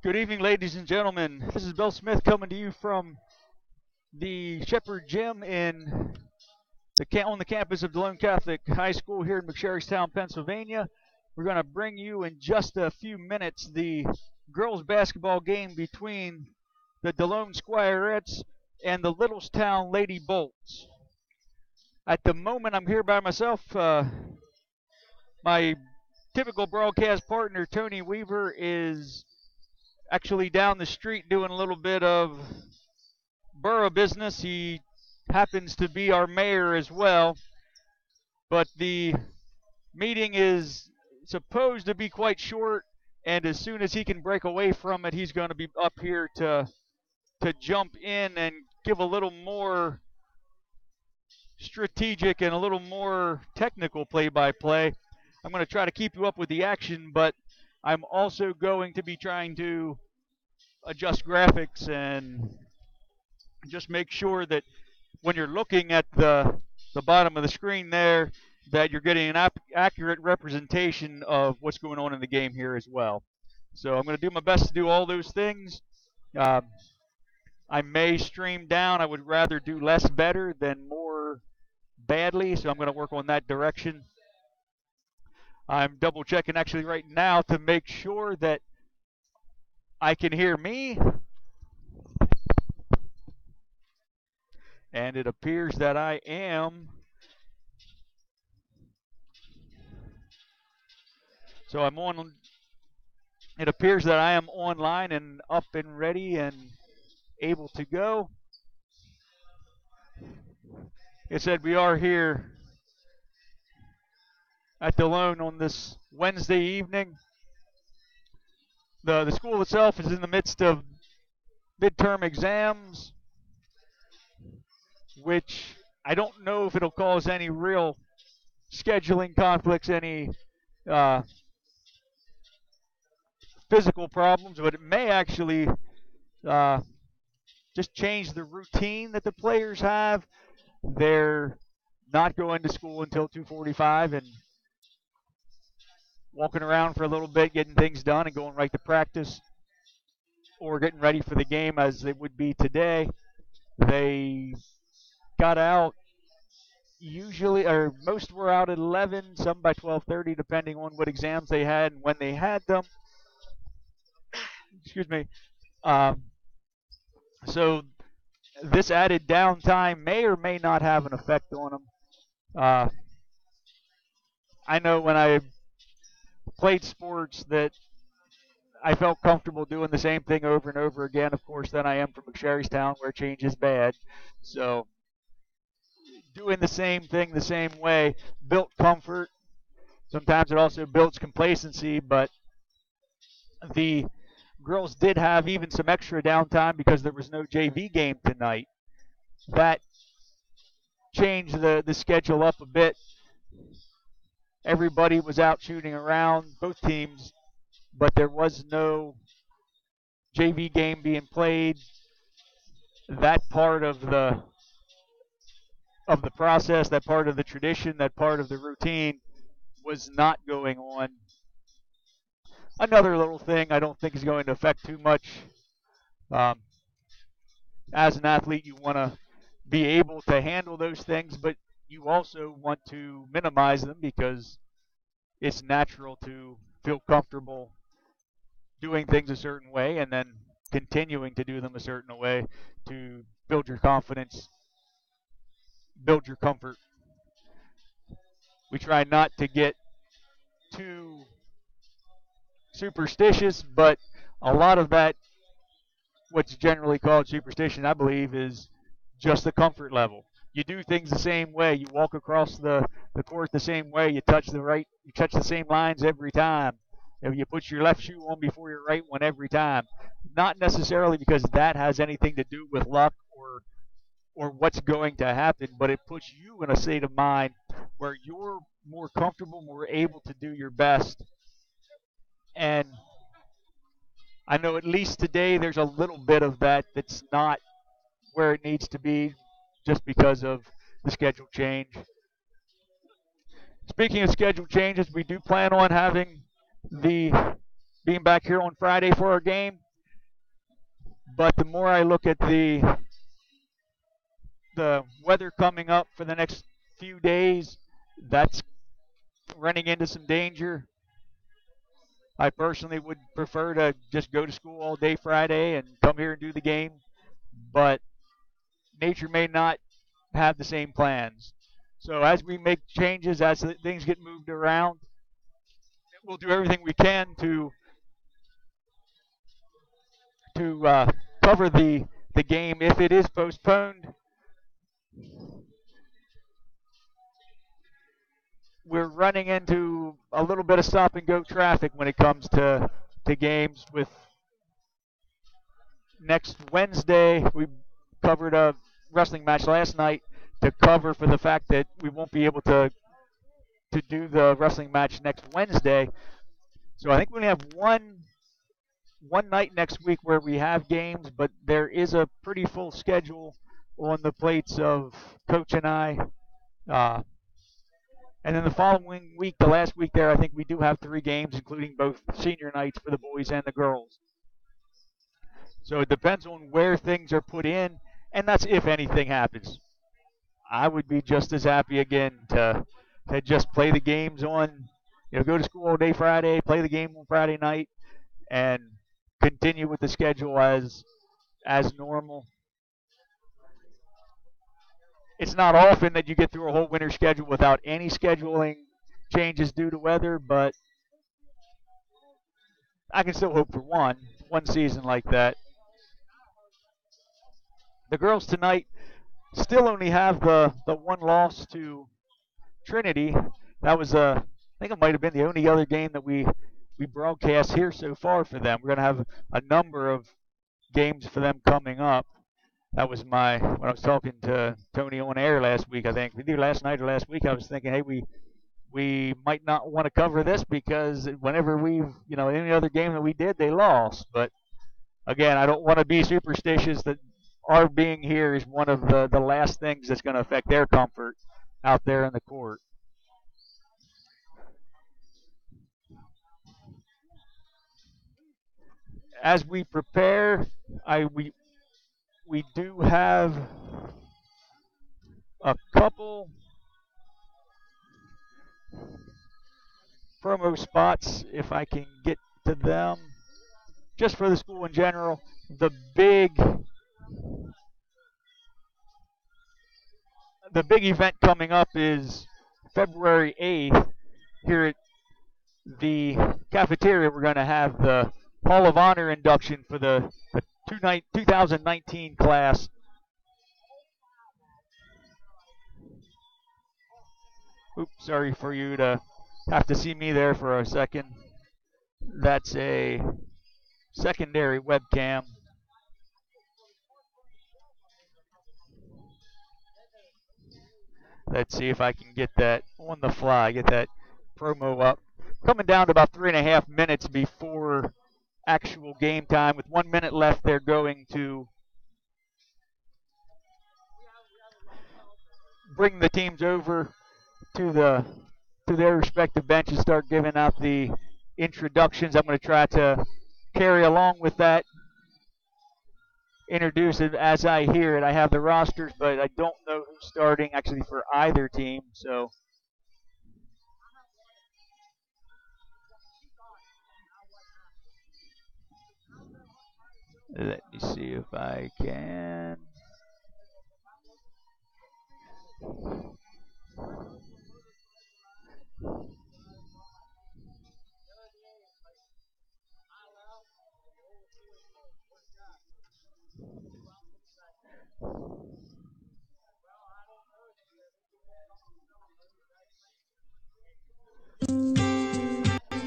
Good evening, ladies and gentlemen. This is Bill Smith coming to you from the Shepherd Gym on the campus of Delone Catholic High School here in Littlestown, Pennsylvania. We're going to bring you in just a few minutes the girls basketball game between the Delone Squirettes and the Littlestown Lady Bolts. At the moment, I'm here by myself. My typical broadcast partner, Tony Weaver, is actually down the street doing a little bit of borough business. He happens to be our mayor as well. But the meeting is supposed to be quite short, and as soon as he can break away from it, he's going to be up here to jump in and give a little more strategic and a little more technical play-by-play. I'm going to try to keep you up with the action, but I'm also going to be trying to adjust graphics and just make sure that when you're looking at the bottom of the screen there, that you're getting an accurate representation of what's going on in the game here as well. So I'm going to do my best to do all those things. I may stream down. I would rather do less better than more badly, so I'm going to work on that direction. I'm double checking actually right now to make sure that I can hear me. And it appears that I am. So I'm on. It appears that I am online and up and ready and able to go. It said we are here at Delone on this Wednesday evening. The school itself is in the midst of midterm exams, which I don't know if it'll cause any real scheduling conflicts, any physical problems, but it may actually just change the routine that the players have. They're not going to school until 2:45 and walking around for a little bit, getting things done and going right to practice or getting ready for the game as it would be today. They got out usually, or most were out at 11, some by 12:30, depending on what exams they had and when they had them. Excuse me. So this added downtime may or may not have an effect on them. I know when I played sports that I felt comfortable doing the same thing over and over again. Of course, then I am from Littlestown, where change is bad. So doing the same thing the same way built comfort. Sometimes it also builds complacency, but the girls did have even some extra downtime because there was no JV game tonight. That changed the schedule up a bit. Everybody was out shooting around, both teams, but there was no JV game being played. That part of the process, that part of the tradition, that part of the routine was not going on. Another little thing I don't think is going to affect too much. As an athlete, you want to be able to handle those things, but you also want to minimize them because it's natural to feel comfortable doing things a certain way and then continuing to do them a certain way to build your confidence, build your comfort. We try not to get too superstitious, but a lot of that, what's generally called superstition, I believe, is just the comfort level. You do things the same way. You walk across the court the same way. You touch the same lines every time. You put your left shoe on before your right one every time. Not necessarily because that has anything to do with luck or what's going to happen, but it puts you in a state of mind where you're more comfortable, more able to do your best. And I know at least today there's a little bit of that that's not where it needs to be just because of the schedule change. Speaking of schedule changes, we do plan on having being back here on Friday for our game. But the more I look at the weather coming up for the next few days, that's running into some danger. I personally would prefer to just go to school all day Friday and come here and do the game, but nature may not have the same plans. So as we make changes, as things get moved around, we'll do everything we can to cover the game. If it is postponed, we're running into a little bit of stop and go traffic when it comes to games. With next Wednesday, we covered a wrestling match last night to cover for the fact that we won't be able to do the wrestling match next Wednesday. So I think we only have one night next week where we have games, but there is a pretty full schedule on the plates of Coach and I. And then the following week, the last week there, I think we do have 3 games, including both senior nights for the boys and the girls. So it depends on where things are put in, and that's if anything happens. I would be just as happy again to just play the games on, go to school all day Friday, play the game on Friday night, and continue with the schedule as normal. It's not often that you get through a whole winter schedule without any scheduling changes due to weather, but I can still hope for one season like that. The girls tonight still only have the one loss to Trinity. That was I think it might have been the only other game that we broadcast here so far for them. We're going to have a number of games for them coming up. That was when I was talking to Tony on air last week, I think. Either last night or last week, I was thinking, hey, we might not want to cover this because whenever any other game that we did, they lost. But again, I don't want to be superstitious that our being here is one of the last things that's going to affect their comfort out there in the court. As we prepare, we do have a couple promo spots, if I can get to them, just for the school in general. The big event coming up is February 8th here at the cafeteria. We're going to have the Hall of Honor induction for the 2019 class. Oops, sorry for you to have to see me there for a second. That's a secondary webcam. Let's see if I can get that on the fly, get that promo up. Coming down to about 3.5 minutes before actual game time. With 1 minute left, they're going to bring the teams over to their respective benches, start giving out the introductions. I'm going to try to carry along with that, introduce it as I hear it. I have the rosters, but I don't know who's starting actually for either team. So let me see if I can.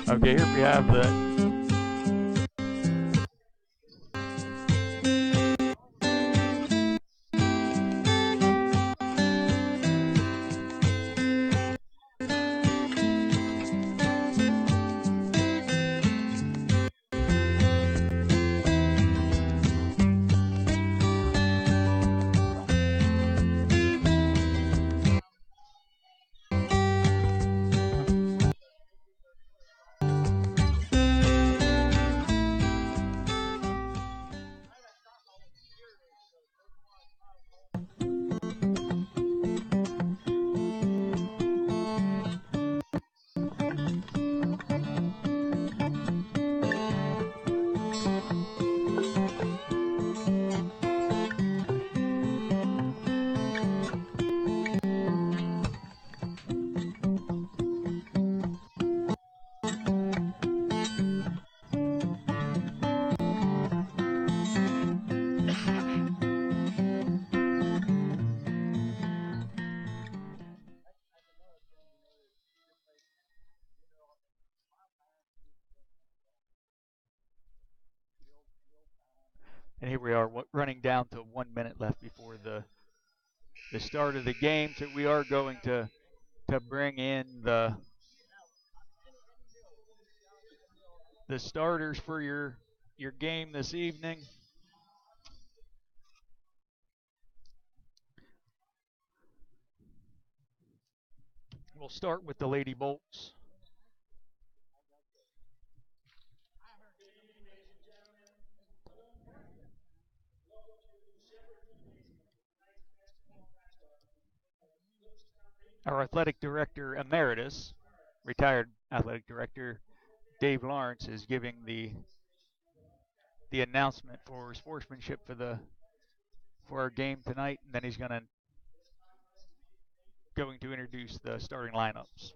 Okay, here we have the And here we are running down to 1 minute left before the start of the game. So we are going to bring in the starters for your game this evening. We'll start with the Lady Bolts. Our athletic director emeritus, retired athletic director Dave Lawrence, is giving the announcement for sportsmanship for our game tonight, and then he's going to introduce the starting lineups.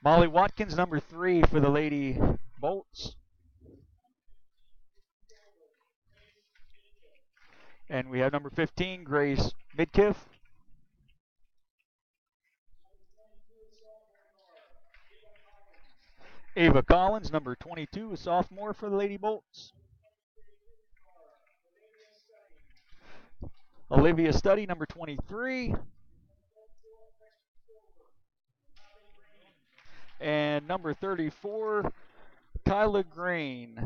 Molly Watkins, number 3 for the Lady Bolts. And we have number 15, Grace Midkiff. Ava Collins, number 22, a sophomore for the Lady Bolts. Olivia Studdy, number 23. And number 34, Kyla Green.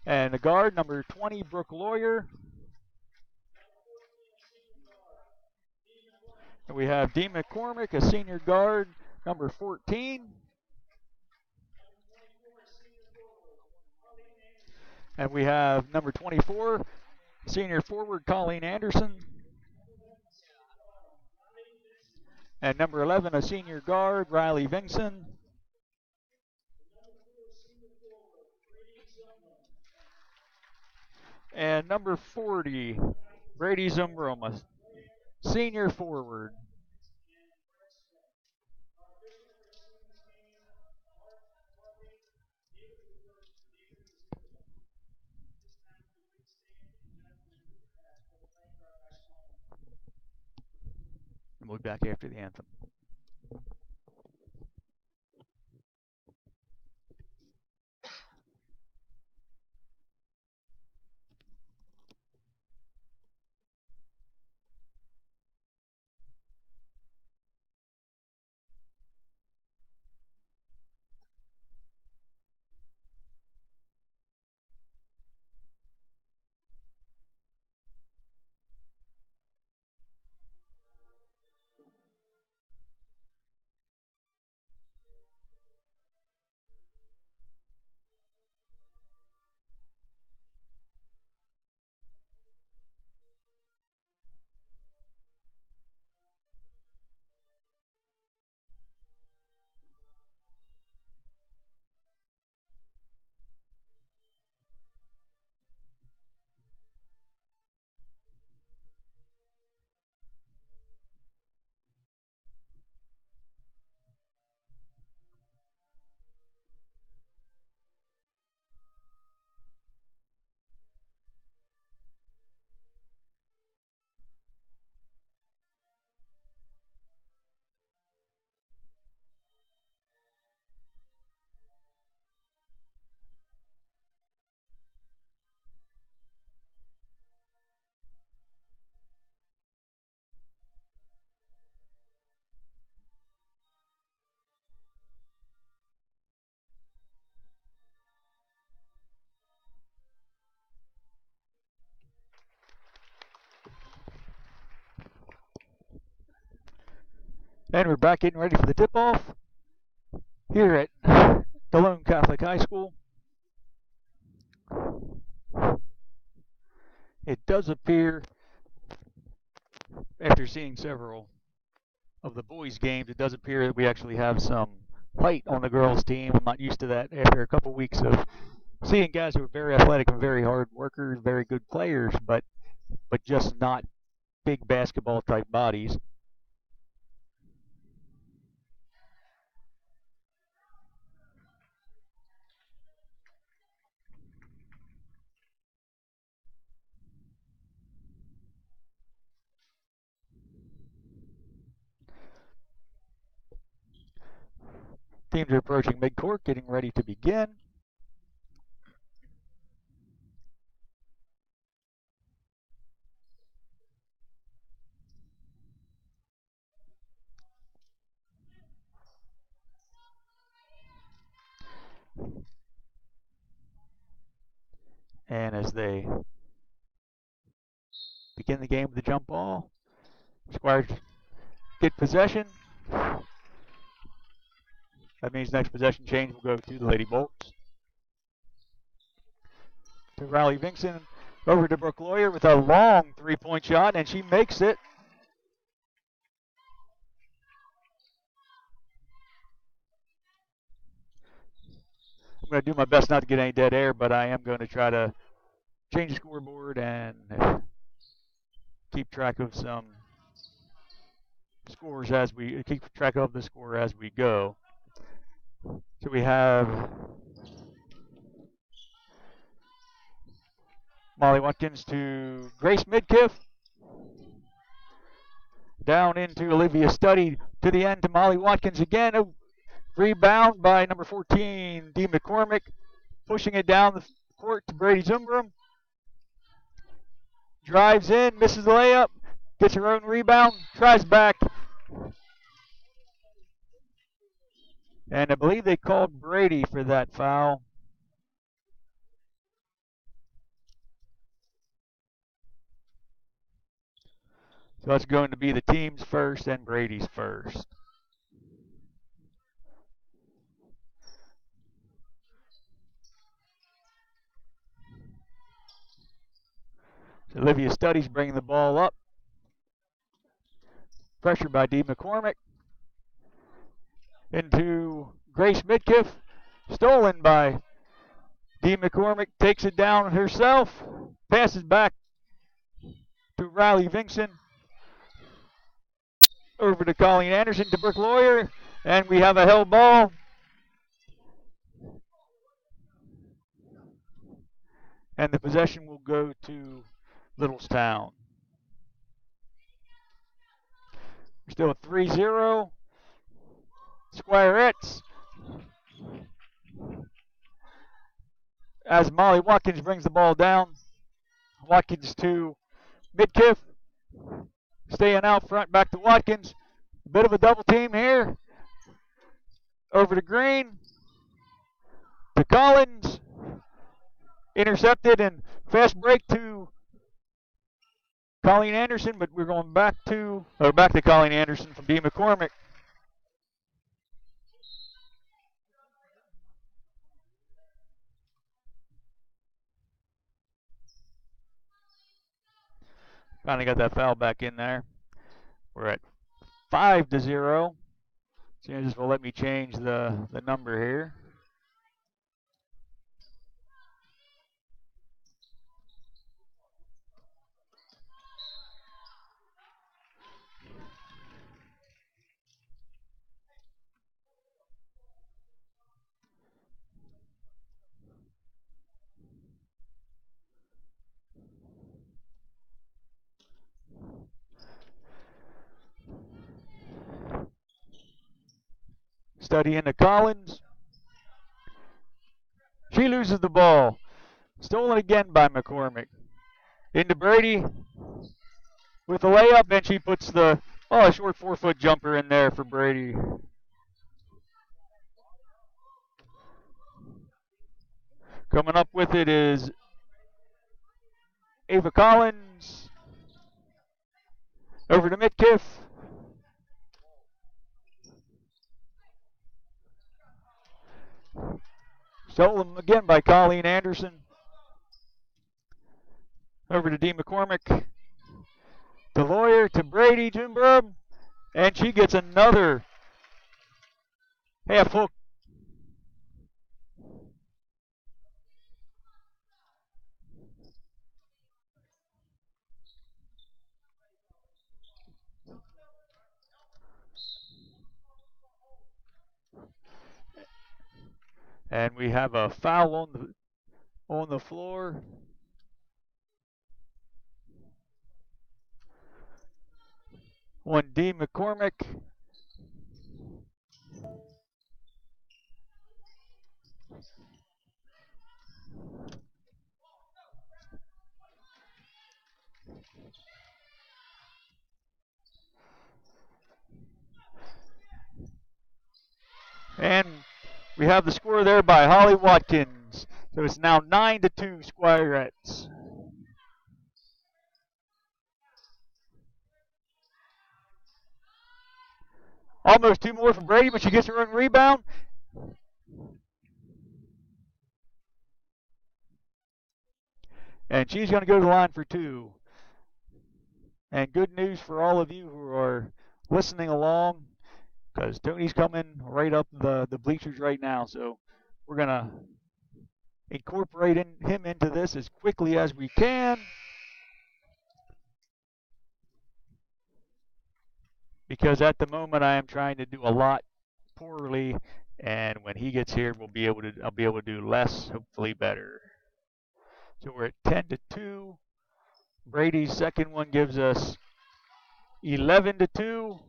And the guard, number 20, Brooke Lawyer. And we have Dee McCormick, a senior guard, number 14. And we have number 24, senior forward, Colleen Anderson. And number 11, a senior guard, Riley Vingson. And number 40, Brady Zumbroma, senior forward. And we'll be back after the anthem. And we're back getting ready for the tip-off here at Delone Catholic High School. It does appear after seeing several of the boys' games, it does appear that we actually have some height on the girls' team. I'm not used to that after a couple weeks of seeing guys who are very athletic and very hard workers, very good players, but just not big basketball type bodies. Teams are approaching midcourt, getting ready to begin. And as they begin the game with the jump ball, Squires get possession. That means next possession change will go to the Lady Bolts. To Riley Vinkson, over to Brooke Lawyer with a long three-point shot, and she makes it. I'm going to do my best not to get any dead air, but I am going to try to change the scoreboard and keep track of some scores as we keep track of the score as we go. So we have Molly Watkins to Grace Midkiff. Down into Olivia Studdy to the end to Molly Watkins again. A rebound by number 14, Dee McCormick. Pushing it down the court to Brady Zumbrum. Drives in, misses the layup, gets her own rebound, tries back. And I believe they called Brady for that foul. So that's going to be the team's first and Brady's first. So Olivia Studdy's bringing the ball up. Pressure by Dee McCormick. Into Grace Midkiff. Stolen by Dee McCormick. Takes it down herself. Passes back to Riley Vinkson. Over to Colleen Anderson to Brooke Lawyer. And we have a held ball. And the possession will go to Littlestown. We're still at 3-0. Squirettes. As Molly Watkins brings the ball down. Watkins to Midkiff. Staying out front, back to Watkins. A bit of a double team here. Over to Green. To Collins. Intercepted and fast break to Colleen Anderson, but we're going back to Colleen Anderson from Dee McCormick. Finally got that foul back in there. We're at 5-0. James will let me change the number here. Study into Collins. She loses the ball. Stolen again by McCormick. Into Brady with a layup, and she puts a short 4-foot jumper in there for Brady. Coming up with it is Ava Collins. Over to Midkiff. Stolen again by Colleen Anderson. Over to Dee McCormick. DeLawyer to Brady Junberg, and she gets another half hook. And we have a foul on the floor. One D. McCormick. And we have the score there by Holly Watkins. So it's now 9-2 Squirettes. Almost two more for Brady, but she gets her own rebound. And she's going to go to the line for two. And good news for all of you who are listening along, because Tony's coming right up the bleachers right now. So we're going to incorporate him into this as quickly as we can, because at the moment I am trying to do a lot poorly, and when he gets here, I'll be able to do less, hopefully better. So we're at 10-2. Brady's second one gives us 11-2.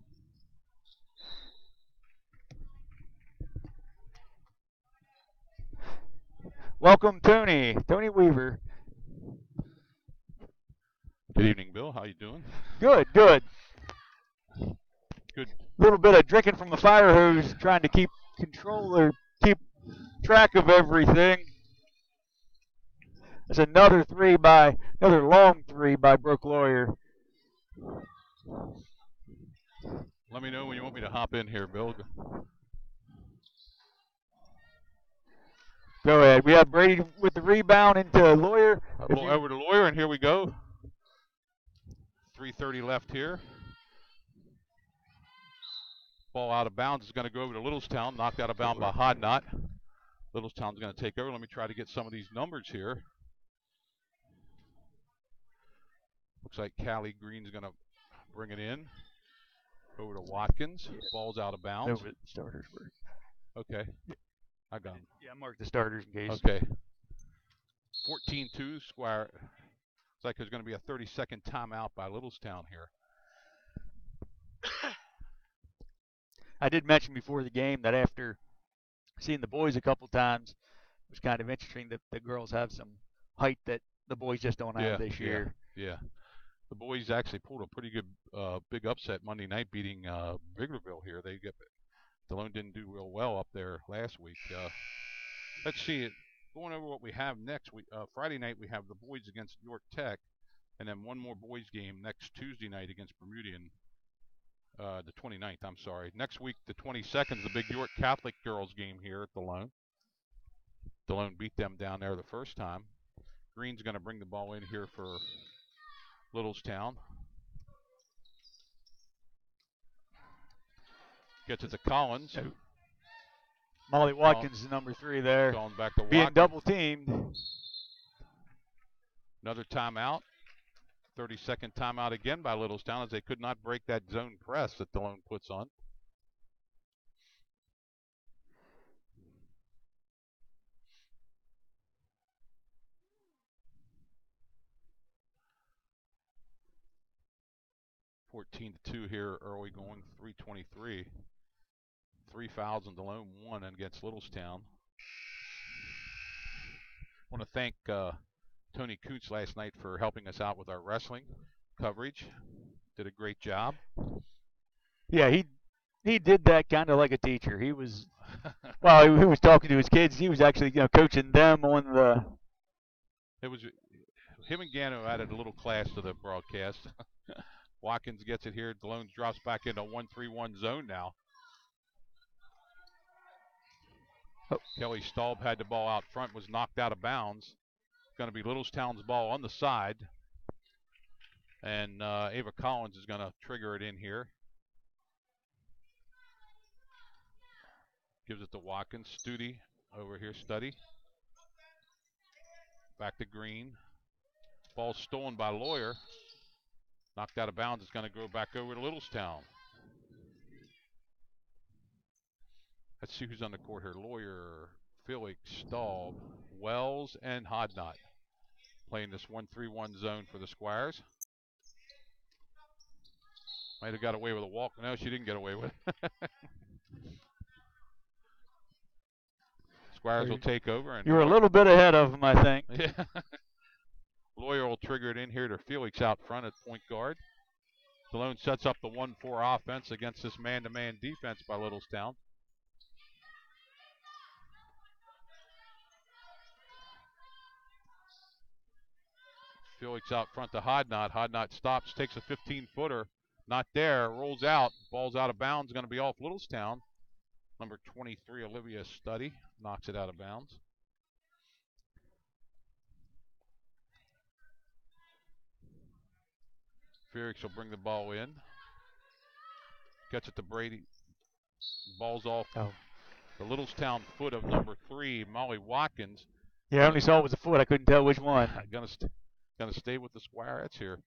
Welcome, Tony Weaver. Good evening, Bill. How you doing? Good. Good. A little bit of drinking from the fire hose, trying to keep control or keep track of everything. There's another long three by Brooke Lawyer. Let me know when you want me to hop in here, Bill. Go ahead. We have Brady with the rebound into Lawyer. Over to Lawyer, and here we go. 3:30 left here. Ball out of bounds is going to go over to Littlestown. Knocked out of bounds by Hodnott. Littlestown's going to take over. Let me try to get some of these numbers here. Looks like Callie Green's going to bring it in. Over to Watkins. Yeah. Ball's out of bounds. Over the starters. Okay. I got him. Yeah, mark the starters in case. Okay. 14-2. Squire. Looks like there's going to be a 30-second timeout by Littlestown here. I did mention before the game that after seeing the boys a couple times, it was kind of interesting that the girls have some height that the boys just don't have this year. Yeah. The boys actually pulled a pretty good big upset Monday night, beating Biggerville here. Delone didn't do real well up there last week. Let's see it. Going over what we have next week. Friday night we have the boys against York Tech, and then one more boys game next Tuesday night against Bermudian. The 29th, I'm sorry. Next week, the 22nd, is the big York Catholic girls game here at Delone. Delone beat them down there the first time. Green's going to bring the ball in here for Littlestown. Gets it to Collins. Molly Watkins is number 3 there. Going back to being Watkins. Double teamed. Another timeout. 30-second timeout again by Littlestown, as they could not break that zone press that Delone puts on. (14-2) here early going. 3:23. 3 fouls and Delone 1 against Littlestown. I want to thank Tony Kuntz last night for helping us out with our wrestling coverage. Did a great job. Yeah, he did that kind of like a teacher. He was, well, he was talking to his kids. He was actually, coaching them on the. It was him and Gano added a little class to the broadcast. Watkins gets it here. Delone drops back into 1-3-1 zone now. Oh. Kelly Staub had the ball out front, was knocked out of bounds. Going to be Littlestown's ball on the side. And Ava Collins is going to trigger it in here. Gives it to Watkins. Studi over here, Study. Back to Green. Ball stolen by Lawyer. Knocked out of bounds. It's going to go back over to Littlestown. Let's see who's on the court here. Lawyer, Felix, Staub, Wells, and Hodnott. Playing this 1-3-1 zone for the Squires. Might have got away with a walk. No, she didn't get away with it. Squires will take over. And you're a little bit ahead of them, I think. Yeah. Lawyer will trigger it in here to Felix out front at point guard. Delone sets up the 1-4 offense against this man-to-man defense by Littlestown. Felix out front to Hodnott. Hodnott stops, takes a 15-footer. Not there, rolls out. Ball's out of bounds, going to be off Littlestown. Number 23, Olivia Study, knocks it out of bounds. Felix will bring the ball in. Gets it to Brady. Ball's off the Littlestown foot of number 3, Molly Watkins. Yeah, I only saw it was a foot. I couldn't tell which one. Gonna stay with the Squirettes here.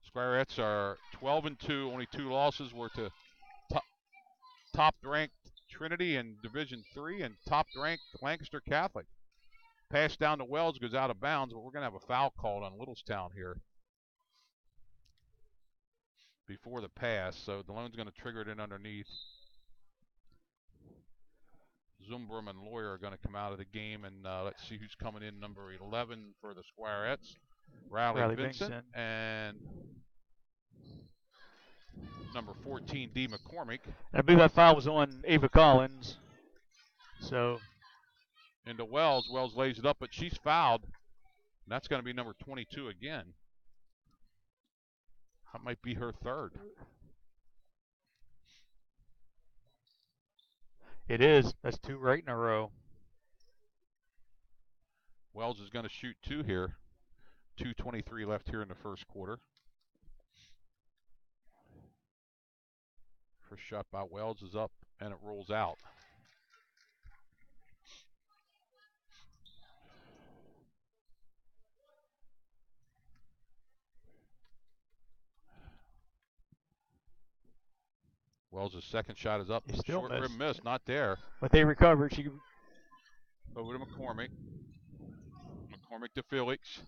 Squirettes are 12-2, only 2 losses were to top-ranked Trinity in Division III and top-ranked Lancaster Catholic. Pass down to Wells, goes out of bounds, but we're going to have a foul called on Littlestown here before the pass. So Delone's going to trigger it in underneath. Zumbrum and Lawyer are going to come out of the game, and let's see who's coming in. Number 11 for the Squirettes, Riley Vincent, and number 14, D. McCormick. I believe that foul was on Ava Collins. So into Wells. Wells lays it up, but she's fouled. And that's going to be number 22 again. That might be her third. It is. That's 2 right in a row. Wells is going to shoot 2 here. 2:23 left here in the first quarter. First shot by Wells is up, and it rolls out. Wells' second shot is up. Short rim miss, not there. But they recovered. She over to McCormick. McCormick to Felix.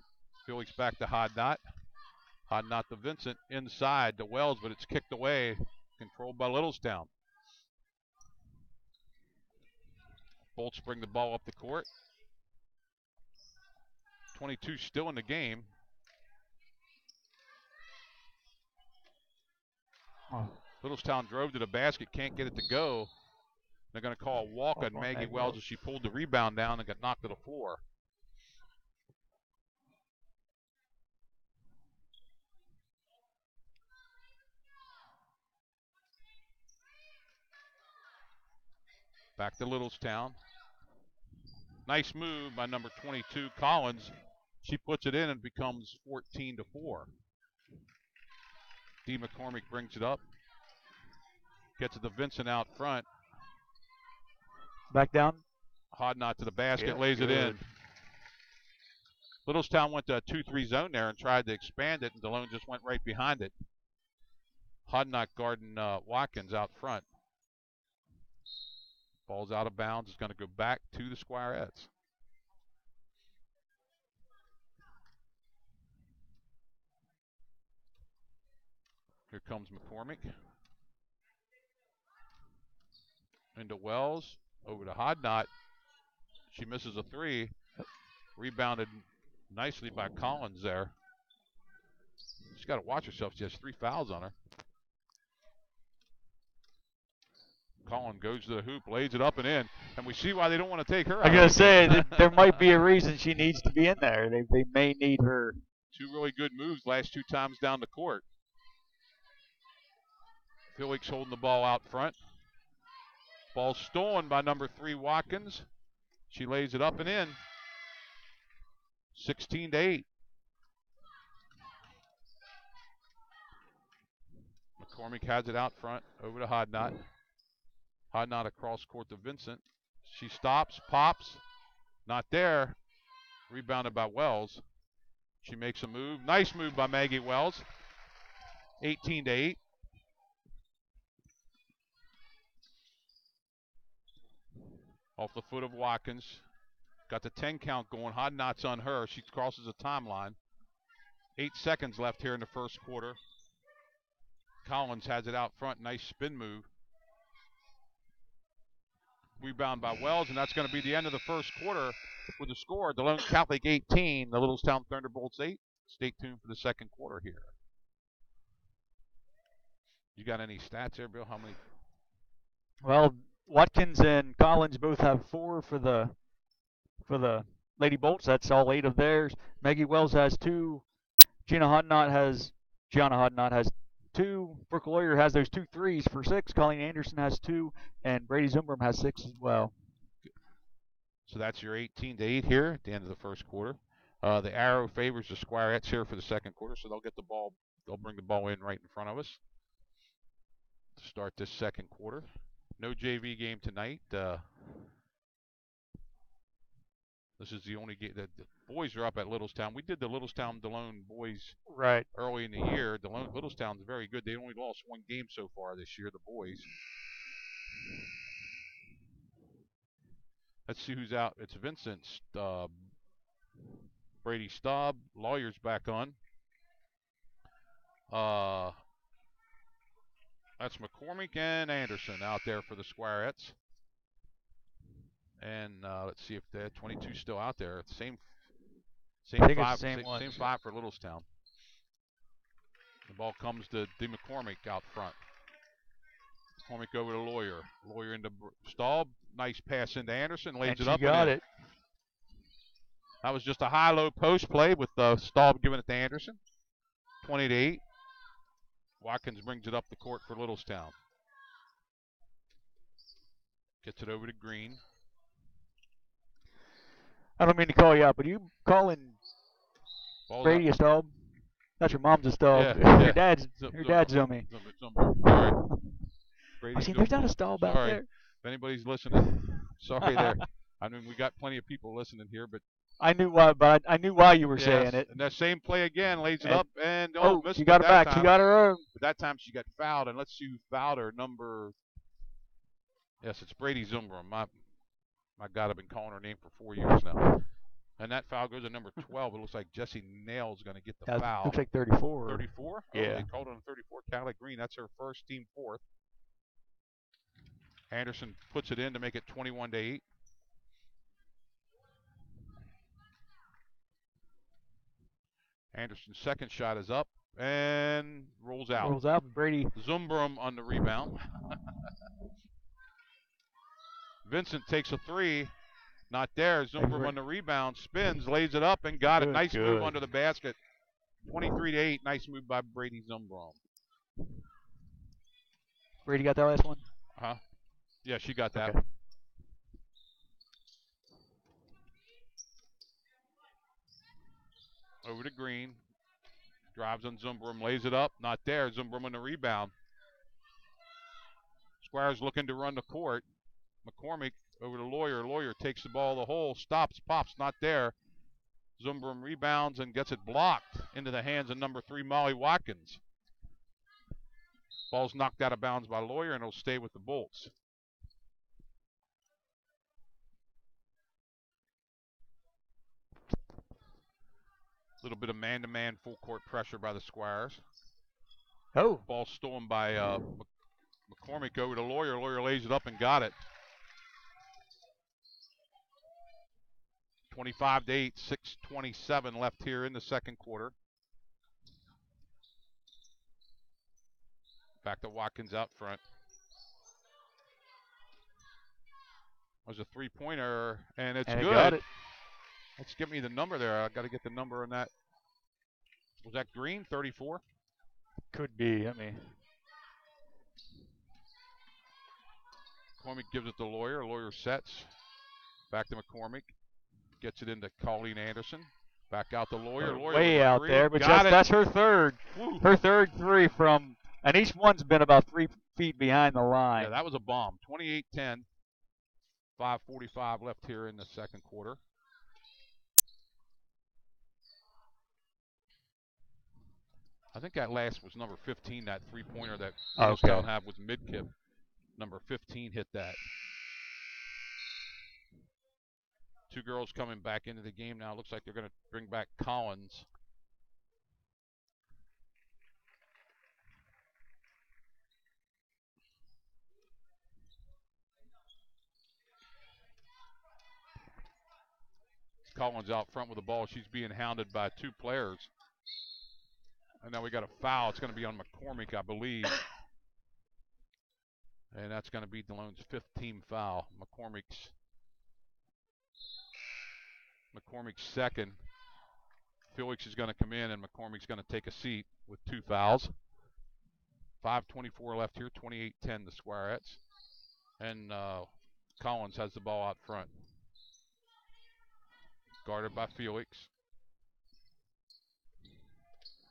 Felix back to Hodnott. Hodnott to Vincent. Inside to Wells, but it's kicked away. Controlled by Littlestown. Bolts bring the ball up the court. 22 still in the game. Littlestown drove to the basket, can't get it to go. They're going to call a walk on Maggie Wells as she pulled the rebound down and got knocked to the floor. Back to Littlestown. Nice move by number 22, Collins. She puts it in and becomes 14-4. D. McCormick brings it up. Gets it to Vincent out front. Back down. Hodnott to the basket, lays it in. Littlestown went to a 2-3 zone there and tried to expand it, and Delone just went right behind it. Hodnott guarding Watkins out front. Ball's out of bounds. It's going to go back to the Squirettes. Here comes McCormick. Into Wells. Over to Hodnott. She misses a 3. Rebounded nicely by Collins there. She's got to watch herself. She has 3 fouls on her. Collins goes to the hoop, lays it up and in, and we see why they don't want to take her out. I gotta say that there might be a reason she needs to be in there. They may need her. 2 really good moves last 2 times down the court. Felix holding the ball out front. Ball stolen by number 3 Watkins. She lays it up and in. 16-8. McCormick has it out front over to Hodnott. Hodnott across court to Vincent. She stops, pops, not there. Rebounded by Wells. She makes a move. Nice move by Maggie Wells. 18-8. Off the foot of Watkins. Got the 10 count going. Hodnott's on her. She crosses the timeline. 8 seconds left here in the first quarter. Collins has it out front. Nice spin move. Rebound by Wells, and that's going to be the end of the first quarter with the score. Delone Catholic 18, the Littlestown Thunderbolts 8. Stay tuned for the second quarter here. You got any stats there, Bill? How many? Well, Watkins and Collins both have 4 for the Lady Bolts. That's all 8 of theirs. Maggie Wells has 2. Gianna Hodnott has 2. Brooke Lawyer has those 2 threes for 6. Colleen Anderson has 2, and Brady Zumbrum has 6 as well. So that's your 18-8 here at the end of the first quarter. The arrow favors the Squirettes here for the second quarter, so they'll get the ball. They'll bring the ball in right in front of us to start this second quarter. No JV game tonight. This is the only game that the boys are up at Littlestown. We did the Littlestown-Delone boys early in the year. Littlestown's very good. They only lost 1 game so far this year, the boys. Let's see who's out. It's Vincent, Brady Staub. Lawyer's back on. That's McCormick and Anderson out there for the Squirettes. And let's see if the 22 is still out there. It's same 5 for Littlestown. The ball comes to D. McCormick out front. McCormick over to Lawyer. Lawyer into Staub. Nice pass into Anderson. Lays it up. Got it. That was just a high-low post play with Staub giving it to Anderson. 20-8. Watkins brings it up the court for Littlestown. Gets it over to Green. I don't mean to call you out, but are you calling Brady a Staub? That's your mom's a Staub. Yeah. Your dad's Zummy. Sorry. I see there's not a Staub out there. If anybody's listening, sorry there. I mean, we got plenty of people listening here, but I knew why you were saying it. And that same play again, lays it up, and missed she got it back. She got her own. But that time she got fouled, and let's see who fouled her. Yes, it's Brady Zumbrum. My God, I've been calling her name for 4 years now. And that foul goes to number 12. It looks like Jessie Nail's going to get the foul. Looks like 34. 34? Yeah. Oh, they called on 34. Callie Green, that's her first, team 4th. Anderson puts it in to make it 21-8. Anderson's second shot is up and rolls out. Rolls out. Brady Zumbrum on the rebound. Vincent takes a 3. Not there. Zumbrum on the rebound. Spins, lays it up, and got it. Nice move under the basket. 23-8. Nice move by Brady Zumbrum. Brady got that last one? Yeah, she got that. Okay. Over to Green. Drives on Zumbrum, lays it up. Not there. Zumbrum on the rebound. Squires looking to run the court. McCormick over to Lawyer. Lawyer takes the ball the hole. Stops, pops, not there. Zumbrum rebounds and gets it blocked into the hands of number 3, Molly Watkins. Ball's knocked out of bounds by Lawyer, and it'll stay with the Bolts. A little bit of man-to-man full court pressure by the Squires. Ball stolen by McCormick over to Lawyer. Lawyer lays it up and got it. 25-8, 6:27 left here in the second quarter. Back to Watkins out front. Was a 3-pointer, and it's good. Got it. Let's give me the number there. I got to get the number on that. Was that Green, 34? Could be. I mean, McCormick gives it to Lawyer. Lawyer sets. Back to McCormick. Gets it into Colleen Anderson. Back out the Lawyer. Lawyer way with out three. there, but Got it. that's her third. Woo. Her third three from, and each one's been about 3 feet behind the line. Yeah, that was a bomb. 28-10. 5:45 left here in the second quarter. I think that last was number 15, that three-pointer that Littlestown had with mid-kip. Number 15 hit that. Two girls coming back into the game now. Looks like they're going to bring back Collins. Collins out front with the ball. She's being hounded by two players. And now we got a foul. It's going to be on McCormick, I believe. And that's going to be Delone's 5th team foul. McCormick's second. Felix is going to come in, and McCormick's going to take a seat with 2 fouls. 5:24 left here, 28-10 the Squirettes. And Collins has the ball out front. Guarded by Felix.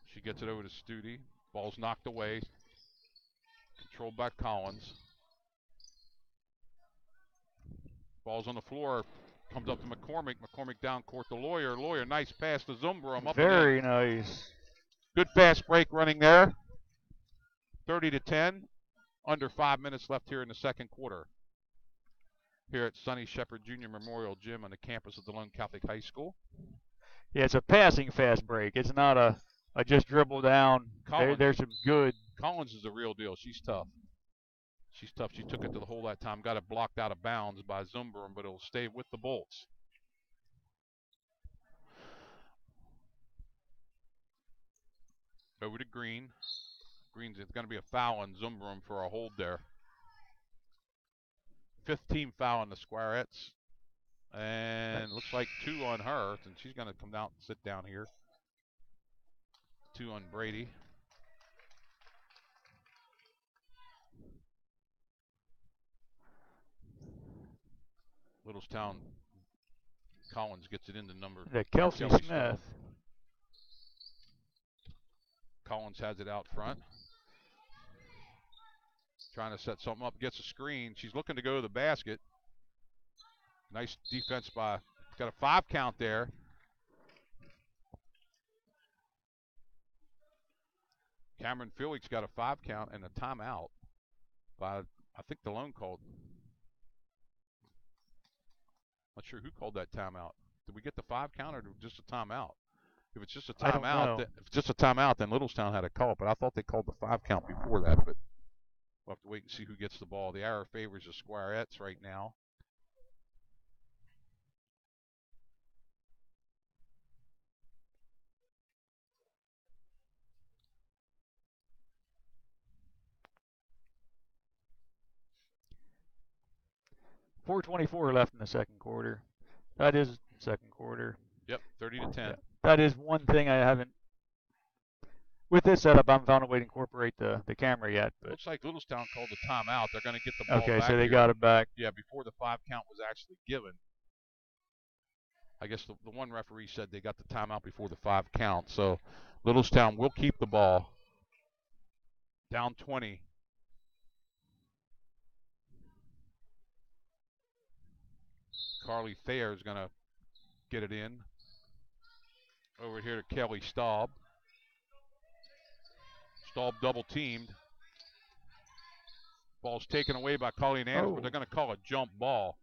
She gets it over to Studi. Ball's knocked away. Controlled by Collins. Ball's on the floor. Comes up to McCormick. McCormick down court to Lawyer. Lawyer, nice pass to Zumbrum. Very nice. Good fast break running there. 30-10. Under 5 minutes left here in the second quarter. Here at Sonny Shepherd Jr. Memorial Gym on the campus of Delone Catholic High School. Yeah, it's a passing fast break. It's not a just dribble down. There's some good. Collins is the real deal. She's tough. She's tough. She took it to the hole that time. Got it blocked out of bounds by Zumbrum, but it'll stay with the Bolts. Over to Green. Green's it's going to be a foul on Zumbrum for a hold there. 5th team foul on the Squirettes. And looks like 2 on her, and she's going to come down and sit down here. 2 on Brady. Littlestown Collins gets it into number Kelsey Smith. Collins has it out front. Trying to set something up, gets a screen. She's looking to go to the basket. Nice defense by, got a 5 count there. Cameron Felix got a 5 count and a timeout by, I think Delone called. Not sure who called that timeout. Did we get the 5 count or just a timeout? If it's just a timeout, then Littlestown had a call, but I thought they called the 5 count before that, but we'll have to wait and see who gets the ball. The hour favors the Squirettes right now. .424 left in the second quarter. That is second quarter. Yep, 30-10. Yeah. That is one thing I haven't. With this setup, I haven't found a way to incorporate the camera yet. But looks like Littlestown called the timeout. They're going to get the ball back. Okay, so they here. got it back. Yeah, before the 5 count was actually given. I guess the one referee said they got the timeout before the 5 count. So Littlestown will keep the ball. Down 20. Carly Thayer is going to get it in. Over here to Kelly Staub. Staub double teamed. Ball's taken away by Colleen Anderson, but they're going to call a jump ball.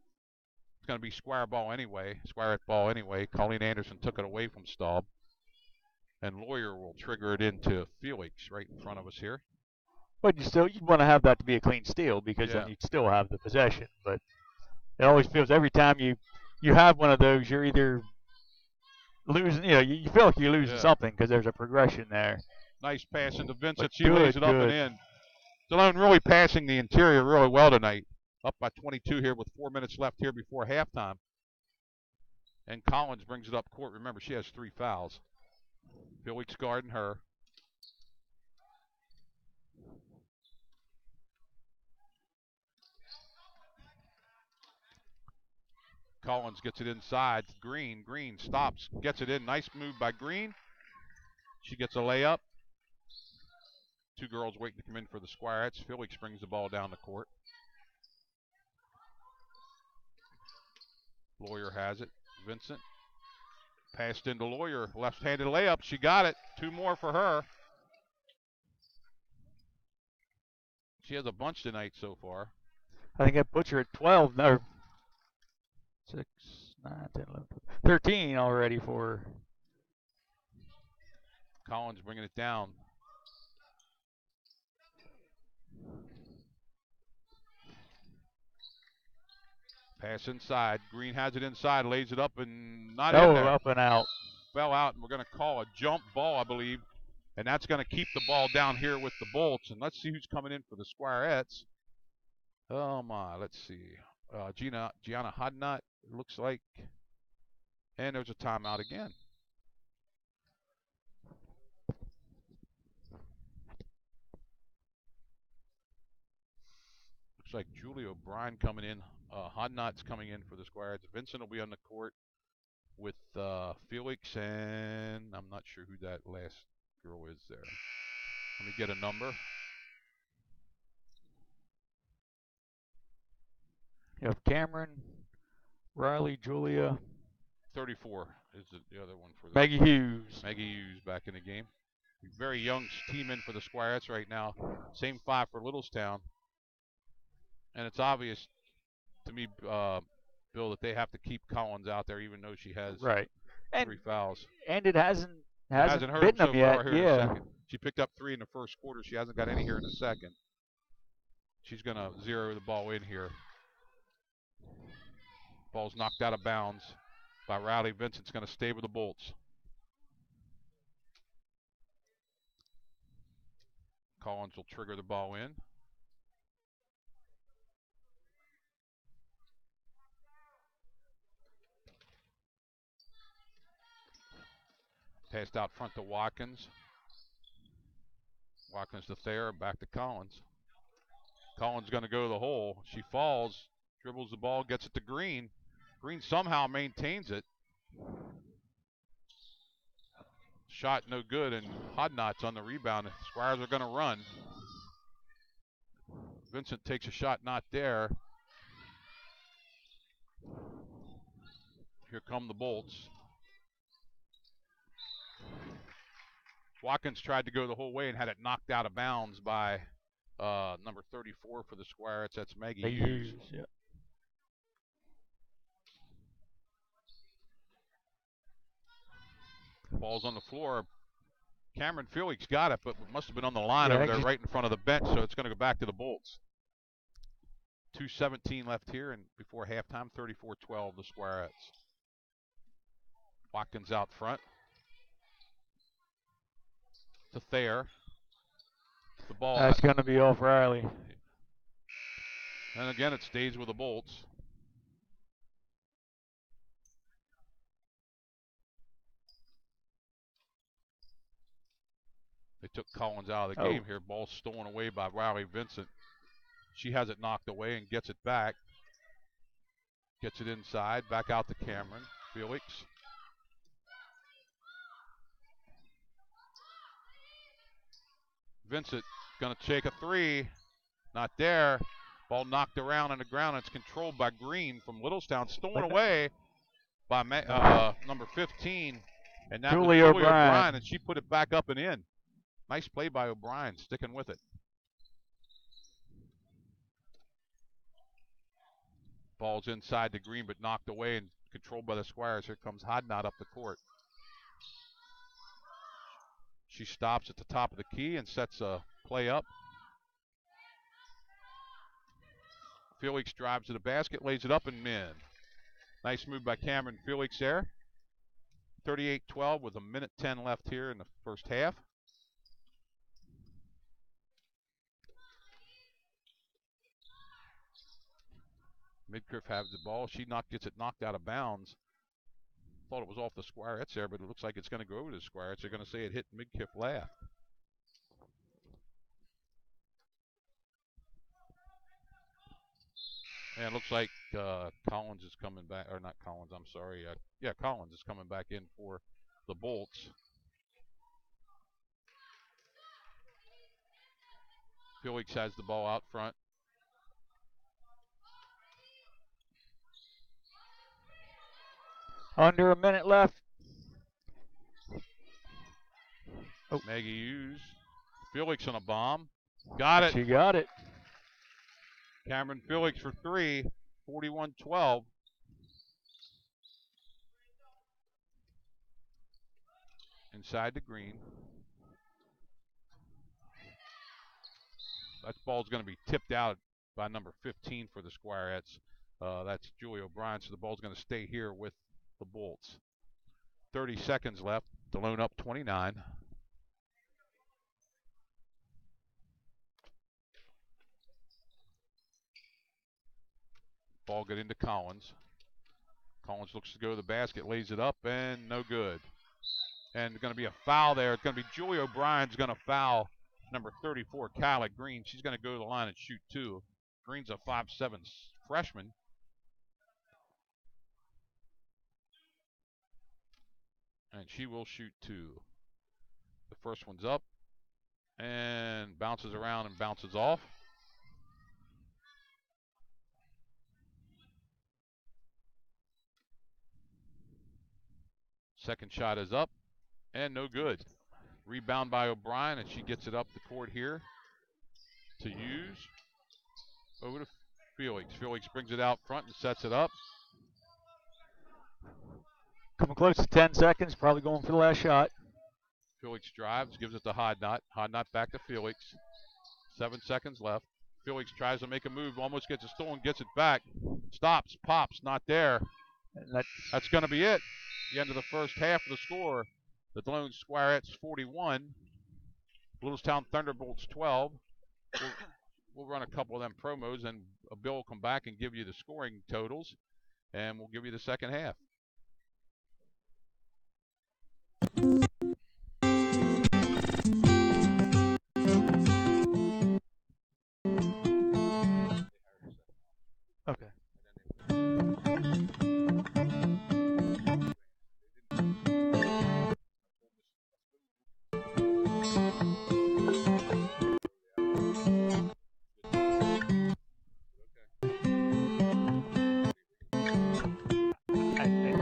It's going to be Squirette ball anyway. Colleen Anderson took it away from Staub. And Lawyer will trigger it into Felix right in front of us here. But you'd want to have that to be a clean steal because then you'd still have the possession. But it always feels every time you have one of those, you're either losing, you feel like you're losing something because there's a progression there. Nice pass into Vincent. She lays it up and in. Delone really passing the interior really well tonight. Up by 22 here with 4 minutes left here before halftime. And Collins brings it up court. Remember, she has 3 fouls. Felix guarding her. Collins gets it inside. Green stops, gets it in. Nice move by Green. She gets a layup. Two girls waiting to come in for the Squirettes. Felix brings the ball down the court. Lawyer has it. Vincent. Passed into Lawyer. Left-handed layup. She got it. Two more for her. She has a bunch tonight so far. I think I put her at 12. No. 6, 9, 10, 11, 13 already for her. Collins bringing it down. Pass inside. Green has it inside, lays it up and not in there. Up and out. Fell out, and we're going to call a jump ball, I believe. And that's going to keep the ball down here with the Bolts. And let's see who's coming in for the Squirettes. Oh, my. Let's see. Gianna Hodnott, it looks like. And there's a timeout again. Looks like Julie O'Brien coming in. Hodnott's coming in for the Squires. Vincent will be on the court with Felix, and I'm not sure who that last girl is there. Let me get a number. You have Cameron, Riley, Julia. 34 is the other one for the Maggie Hughes. Maggie Hughes back in the game. Very young team in for the Squirettes right now. Same 5 for Littlestown. And it's obvious to me, Bill, that they have to keep Collins out there, even though she has 3 fouls. And it hasn't hurt bitten so them yet. far here in the second. She picked up 3 in the first quarter. She hasn't got any here in the second. She's going to zero the ball in here. Ball's knocked out of bounds by Riley. Vincent's going to stay with the Bolts. Collins will trigger the ball in. Passed out front to Watkins. Watkins to Thayer, back to Collins. Collins going to go to the hole. She falls, dribbles the ball, gets it to Green. Green somehow maintains it. Shot no good, and Hodnott's on the rebound. The Squires are going to run. Vincent takes a shot, not there. Here come the Bolts. Watkins tried to go the whole way and had it knocked out of bounds by number 34 for the Squirettes. That's Maggie Hughes. Yep. Ball's on the floor. Cameron Felix got it, but must have been on the line over there right in front of the bench, so it's going to go back to the Bolts. 2:17 left here, and before halftime, 34-12, the Squirettes. Watkins out front. To Thayer. The ball. That's going to be off Riley. And again, it stays with the Bolts. They took Collins out of the game here. Ball stolen away by Riley Vincent. She has it knocked away and gets it back. Gets it inside. Back out to Cameron. Felix. Vincent going to take a 3. Not there. Ball knocked around on the ground. It's controlled by Green from Littlestown. Stolen away by number 15. And that was Julia O'Brien, and she put it back up and in. Nice play by O'Brien, sticking with it. Ball's inside to Green, but knocked away and controlled by the Squires. Here comes Hodnott up the court. She stops at the top of the key and sets a play up. Felix drives to the basket, lays it up and in. Nice move by Cameron Felix there. 38-12 with 1:10 left here in the first half. Midcliff has the ball. She gets it knocked out of bounds. Thought it was off the Squirettes there, but it looks like it's going to go over to the Squirettes. They're going to say it hit Midcliff left. And it looks like Collins is coming back, or not Collins, I'm sorry. Yeah, Collins is coming back in for the Bolts. Felix has the ball out front. Under a minute left. Oh. Maggie Hughes. Felix on a bomb. Got it. She got it. Cameron Felix for three. 41-12. Inside the green. That ball's going to be tipped out by number 15 for the Squirettes. That's Julie O'Brien, so the ball's going to stay here with the Bolts. 30 seconds left. Delone up 29. Ball get into Collins. Collins looks to go to the basket, lays it up, and no good. And there's going to be a foul there. It's going to be Julie O'Brien's going to foul number 34, Kyla Green. She's going to go to the line and shoot two. Green's a 5'7" freshman. And she will shoot two. The first one's up and bounces around and bounces off. Second shot is up and no good. Rebound by O'Brien, and she gets it up the court here to Hughes. Over to Felix. Felix brings it out front and sets it up. Coming close to 10 seconds, probably going for the last shot. Felix drives, gives it to Hodnott. Hodnott back to Felix. 7 seconds left. Felix tries to make a move, almost gets it stolen, gets it back. Stops, pops, not there. And that's going to be it. The end of the first half of the score. The Delone Squirettes 41. Littlestown Thunderbolts 12. We'll run a couple of them promos, and Bill will come back and give you the scoring totals, and we'll give you the second half. Okay.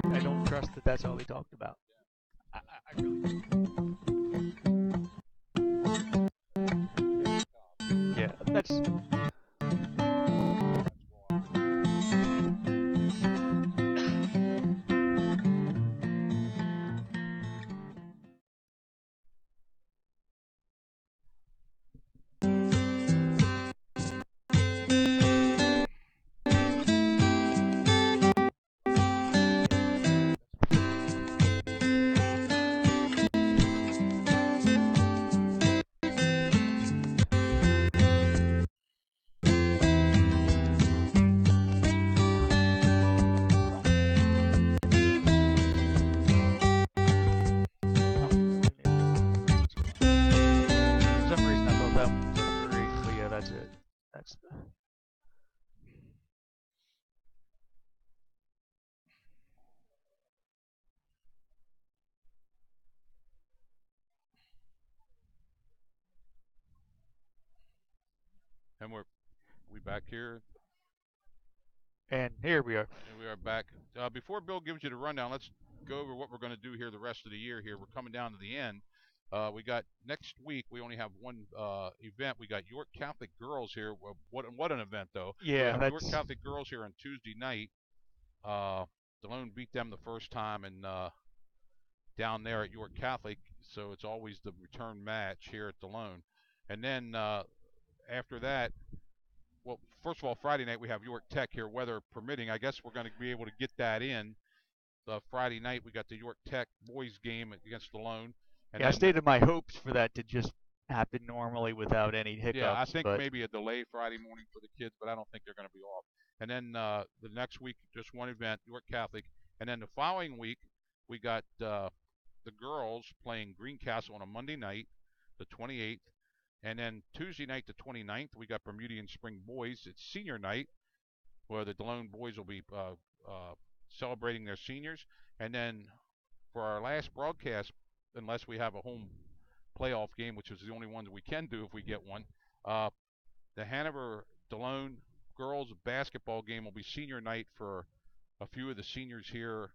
I don't trust that that's all they talked about. I really don't. Yeah, that's... And we back here. And here we are. And we are back. Before Bill gives you the rundown, let's go over what we're going to do here the rest of the year here. We're coming down to the end. We got next week, we only have one event. We got York Catholic Girls here. What an event, though. Yeah, that's... York Catholic Girls here on Tuesday night. Delone beat them the first time and down there at York Catholic, so it's always the return match here at Delone. And then after that, well, first of all, Friday night we have York Tech here, weather permitting. I guess we're going to be able to get that in. Friday night we got the York Tech boys game against Delone. And I stated my hopes for that to just happen normally without any hiccups. Yeah, I think maybe a delay Friday morning for the kids, but I don't think they're going to be off. And then the next week, just one event, York Catholic. And then the following week, we got the girls playing Greencastle on a Monday night, the 28th. And then Tuesday night, the 29th, we got Bermudian Spring boys. It's senior night. where the Delone boys will be celebrating their seniors. And then for our last broadcast, unless we have a home playoff game, which is the only ones we can do if we get one, the Hanover Delone girls basketball game will be senior night for a few of the seniors here.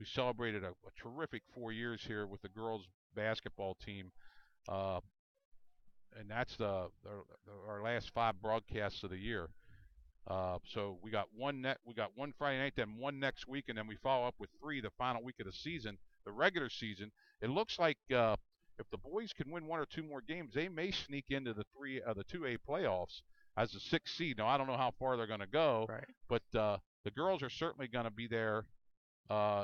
We celebrated a terrific 4 years here with the girls basketball team, and that's our last 5 broadcasts of the year. So we got one Friday night, then one next week, and then we follow up with 3 the final week of the season, the regular season. It looks like if the boys can win 1 or 2 more games, they may sneak into the 2A playoffs as a 6th seed. Now I don't know how far they're going to go, Right. but the girls are certainly going to be there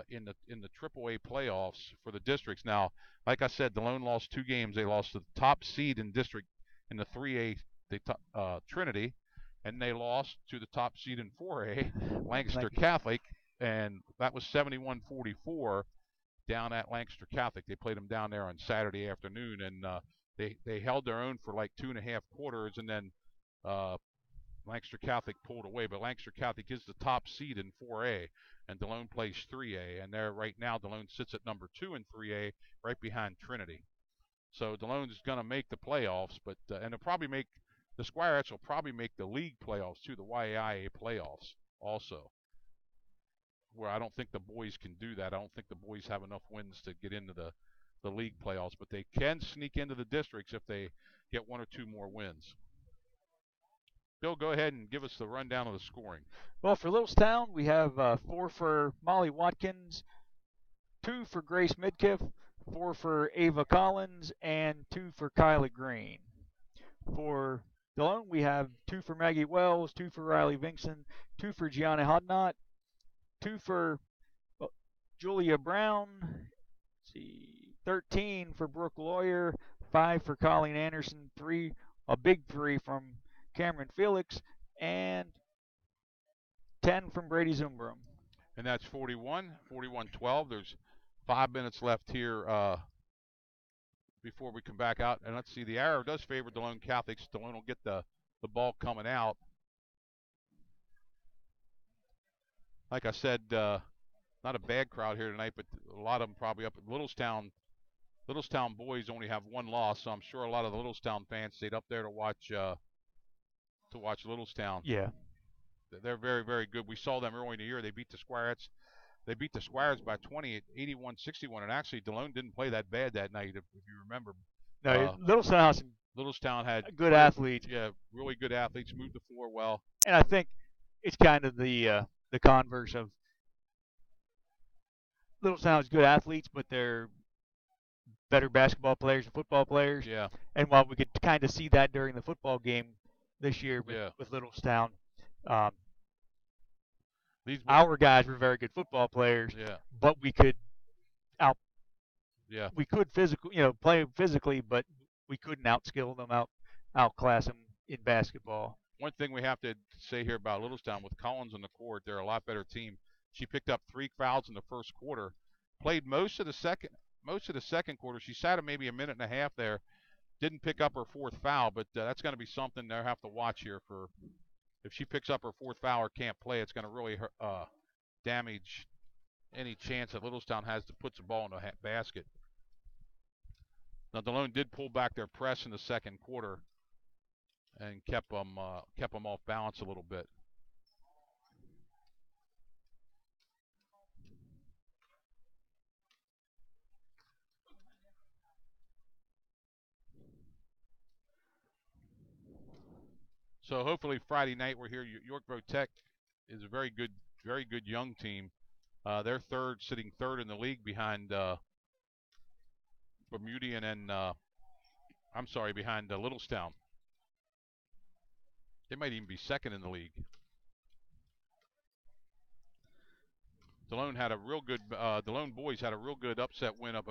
in the AAA playoffs for the districts. Now, like I said, Delone lost 2 games. They lost to the top seed in district in the 3A, Trinity, and they lost to the top seed in 4A, Lancaster Catholic, and that was 71-44 down at Lancaster Catholic. They played them down there on Saturday afternoon, and they held their own for like 2.5 quarters, and then Lancaster Catholic pulled away. But Lancaster Catholic is the top seed in 4A, and Delone plays 3A, and there right now Delone sits at number 2 in 3A, right behind Trinity. So Delone's going to make the playoffs, but and they'll probably make the Squirettes will probably make the league playoffs too, the YAIAA playoffs also, where I don't think the boys can do that. I don't think the boys have enough wins to get into the league playoffs, but they can sneak into the districts if they get 1 or 2 more wins. Bill, go ahead and give us the rundown of the scoring. Well, for Littlestown, we have 4 for Molly Watkins, 2 for Grace Midkiff, 4 for Ava Collins, and 2 for Kyla Green. For Delone, we have 2 for Maggie Wells, 2 for Riley Vinkson, 2 for Gianna Hodnott, 2 for Julia Brown, 13 for Brooke Lawyer, 5 for Colleen Anderson, a big 3 from Cameron Felix, and 10 from Brady Zumbrum. And that's 41-12. There's 5 minutes left here before we come back out. And let's see, the arrow does favor Delone Catholics. Delone will get the ball coming out. Like I said, not a bad crowd here tonight, but a lot of them probably up at Littlestown. Littlestown boys only have 1 loss, so I'm sure a lot of the Littlestown fans stayed up there to watch Littlestown. Yeah. They're very, very good. We saw them early in the year. They beat the Squirettes. They beat the Squires by 20 at 81-61, and actually Delone didn't play that bad that night, if you remember. No, Littlestown had good athletes. Yeah, really good athletes, moved the floor well. And I think it's kind of the converse of Littlestown's good athletes, but they're better basketball players and football players. Yeah. And while we could kind of see that during the football game this year with Littlestown, our guys were very good football players. Yeah. But we could Yeah. We could play physically, but we couldn't outskill them, outclass them in basketball. One thing we have to say here about Littlestown, with Collins on the court, they're a lot better team. She picked up 3 fouls in the first quarter, played most of the second quarter. She sat at maybe a minute and a half there, didn't pick up her 4th foul, but that's going to be something they'll have to watch here. For if she picks up her 4th foul or can't play, it's going to really damage any chance that Littlestown has to put the ball in the basket. Now Delone did pull back their press in the second quarter and kept them off balance a little bit. So hopefully Friday night we're here. Yorkville Tech is a very good young team. They're sitting third in the league behind Bermudian and behind Littlestown. They might even be second in the league. Delone had a real good. Delone boys had a real good upset win up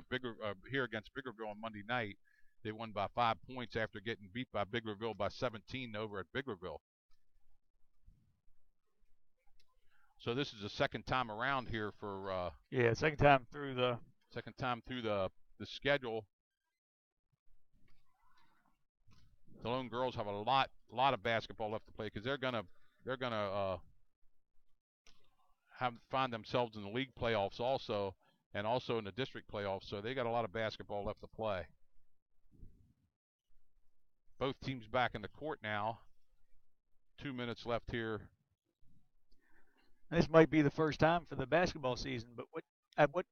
here against Biggerville on Monday night. They won by 5 points after getting beat by Biggerville by 17 over at Biggerville. So this is the second time around here for. Second time through the schedule. The Delone girls have a lot of basketball left to play because they're gonna they're gonna find themselves in the league playoffs also, and also in the district playoffs. So they got a lot of basketball left to play. Both teams back in the court now. 2 minutes left here. This might be the first time for the basketball season, but at what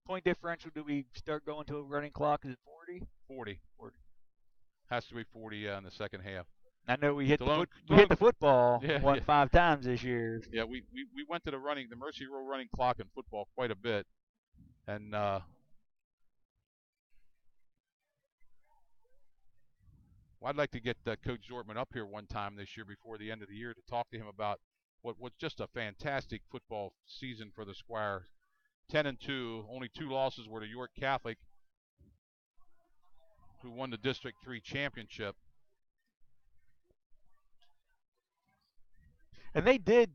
point differential do we start going to a running clock? Is it 40? 40. Has to be 40 in the second half. I know we hit Delone, the football 5 times this year. Yeah, we went to the Mercy Row running clock in football quite a bit, and I'd like to get Coach Zortman up here one time this year before the end of the year to talk to him about what was just a fantastic football season for the Squire. 10-2, only 2 losses were to York Catholic, who won the District 3 championship. And they did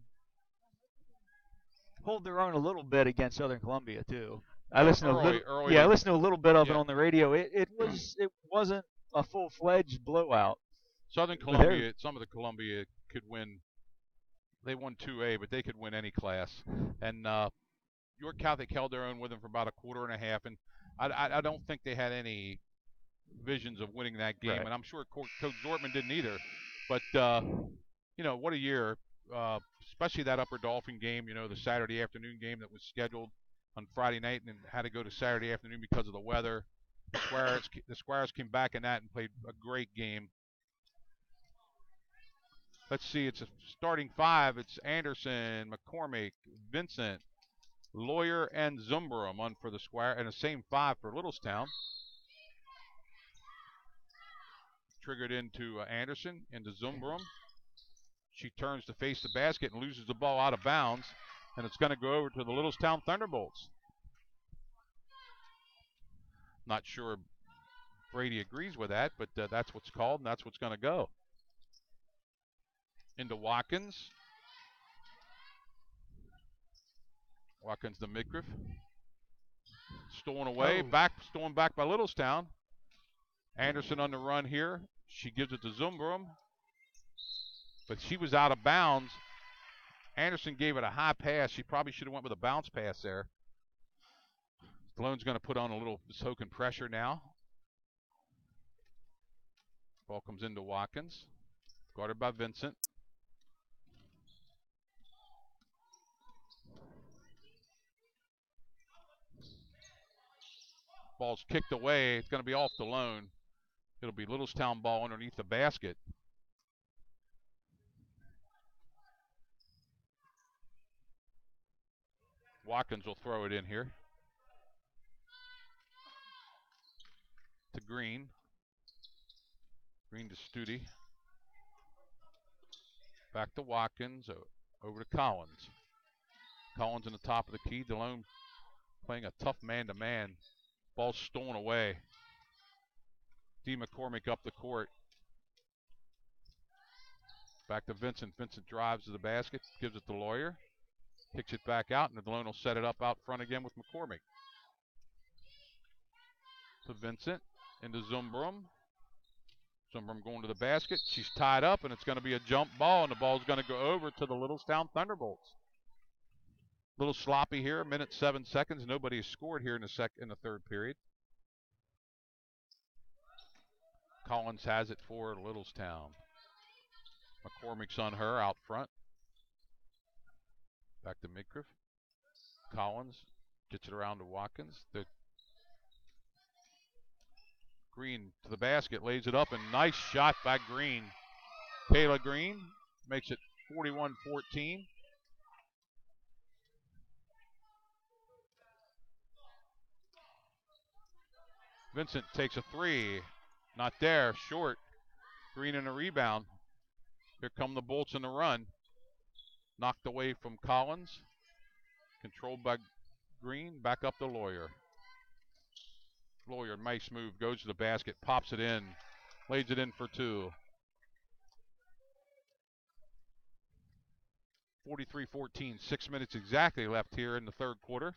hold their own a little bit against Southern Columbia too. I listened to a little bit of it on the radio. It wasn't a full-fledged blowout. Southern Columbia, some of the Columbia could win. They won 2A, but they could win any class. And York Catholic held their own with them for about a quarter and a half. And I don't think they had any visions of winning that game. Right. And I'm sure Coach Zortman didn't either. But, what a year. Especially that Upper Dolphin game, the Saturday afternoon game that was scheduled on Friday night and had to go to Saturday afternoon because of the weather. The Squires came back in that and played a great game. Let's see, it's a starting 5. It's Anderson, McCormick, Vincent, Lawyer, and Zumbrum on for the Squire, and the same 5 for Littlestown. Triggered into Anderson, into Zumbrum. She turns to face the basket and loses the ball out of bounds, and it's going to go over to the Littlestown Thunderbolts. Not sure Brady agrees with that, but that's what's called, and that's what's going to go. Into Watkins. Watkins to Midcliff. Stolen away, stolen back by Littlestown. Anderson on the run here. She gives it to Zumbrum, but she was out of bounds. Anderson gave it a high pass. She probably should have went with a bounce pass there. Delone's going to put on a little token pressure now. Ball comes into Watkins. Guarded by Vincent. Ball's kicked away. It's going to be off Delone. It'll be Littlestown ball underneath the basket. Watkins will throw it in here. To Green. Green to Studi. Back to Watkins. Over to Collins. Collins in the top of the key. Delone playing a tough man-to-man. Ball stolen away. D. McCormick up the court. Back to Vincent. Vincent drives to the basket. Gives it to Lawyer. Kicks it back out, and Delone will set it up out front again with McCormick. To Vincent. Into Zumbrum. Zumbrum going to the basket. She's tied up, and it's going to be a jump ball, and the ball's going to go over to the Littlestown Thunderbolts. A little sloppy here, 1 minute 7 seconds. Nobody has scored here in the third period. Collins has it for Littlestown. McCormick's on her out front. Back to Midcliff. Collins gets it around to Watkins. Green to the basket, lays it up, and nice shot by Green. Kayla Green makes it 41-14. Vincent takes a 3. Not there, short. Green in a rebound. Here come the Bolts in the run. Knocked away from Collins. Controlled by Green. Back up to Lawyer. Lawyer, nice move. Goes to the basket. Pops it in. Lays it in for 2. 43-14. 6 minutes exactly left here in the third quarter.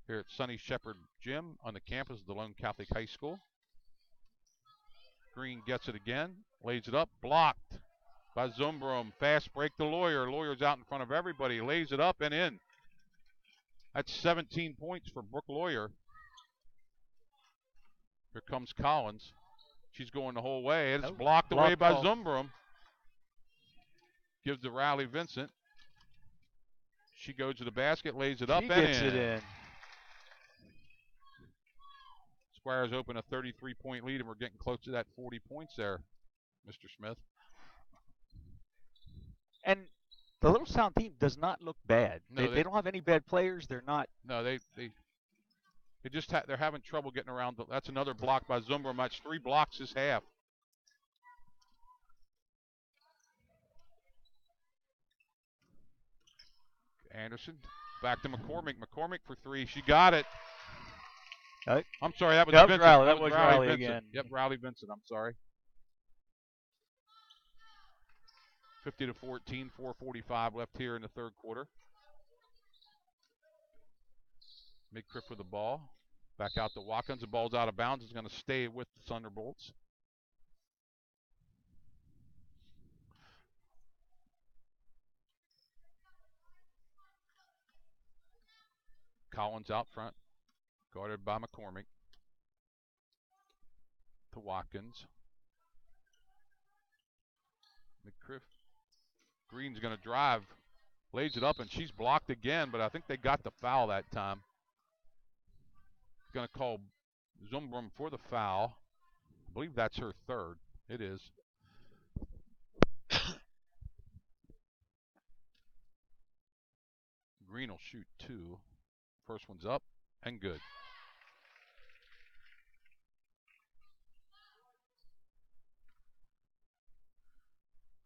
Here at Sunny Shepherd Gym on the campus of Delone Catholic High School. Green gets it again. Lays it up. Blocked. by Zumbrum. Fast break to Lawyer. Lawyer's out in front of everybody. Lays it up and in. That's 17 points for Brooke Lawyer. Here comes Collins. She's going the whole way. It's blocked away by Zumbrum. Gives the rally Vincent. She goes to the basket, lays it up and in. She gets it in. Squires open a 33-point lead, and we're getting close to that 40 points there, Mr. Smith. And the Littlestown team does not look bad. No, they don't have any bad players. They're not. No, they just they're having trouble getting around. That's another block by Zumbrum. That's 3 blocks this half. Anderson back to McCormick. McCormick for 3. She got it. I'm sorry, that was Vincent. That was Riley Vincent. again. Yep, Riley Vincent. I'm sorry. 50-14, 4:45 left here in the third quarter. Midcliff with the ball. Back out to Watkins. The ball's out of bounds. It's going to stay with the Thunderbolts. Collins out front, guarded by McCormick. To Watkins. McCriff. Green's going to drive, lays it up, and she's blocked again, but I think they got the foul that time. Going to call Zumbrum for the foul. I believe that's her third. It is. Green will shoot 2. First one's up and good.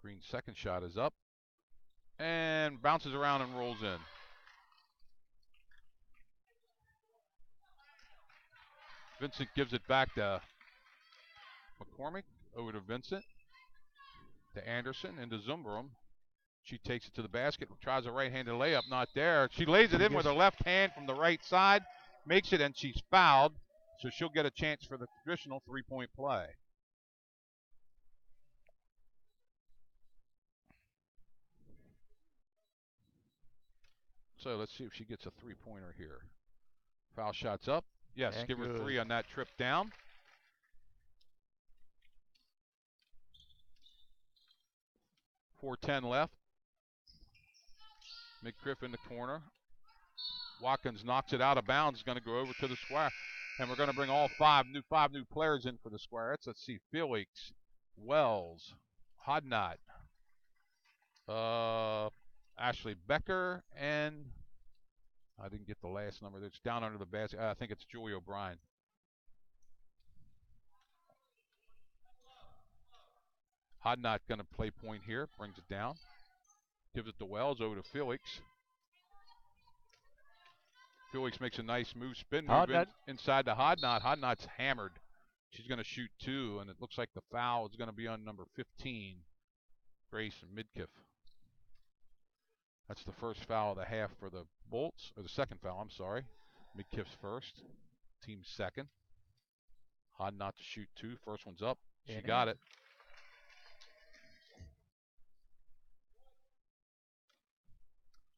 Green's second shot is up and bounces around and rolls in. Vincent gives it back to McCormick, over to Vincent, to Anderson, and to Zumbrum. She takes it to the basket, tries a right-handed layup, not there. She lays it in with her left hand from the right side, makes it, and she's fouled, so she'll get a chance for the traditional 3-point play. So let's see if she gets a 3-pointer here. Foul shot's up. Yes, give her 3 on that trip down. .410 left. McCriff in the corner. Watkins knocks it out of bounds. Going to go over to the square. And we're going to bring all 5 new players in for the square. Let's see. Felix, Wells, Hodnott, Ashley Becker, and I didn't get the last number. It's down under the basket. I think it's Joy O'Brien. Hodnott going to play point here. Brings it down. Gives it to Wells, over to Felix. Felix makes a nice move, spin move inside to Hodnott. Hodnott's hammered. She's going to shoot 2, and it looks like the foul is going to be on number 15, Grace Midkiff. That's the first foul of the half for the Bolts, or the second foul, I'm sorry. Midkiff's first, team's second. Hodnott to shoot 2, first one's up. She got it.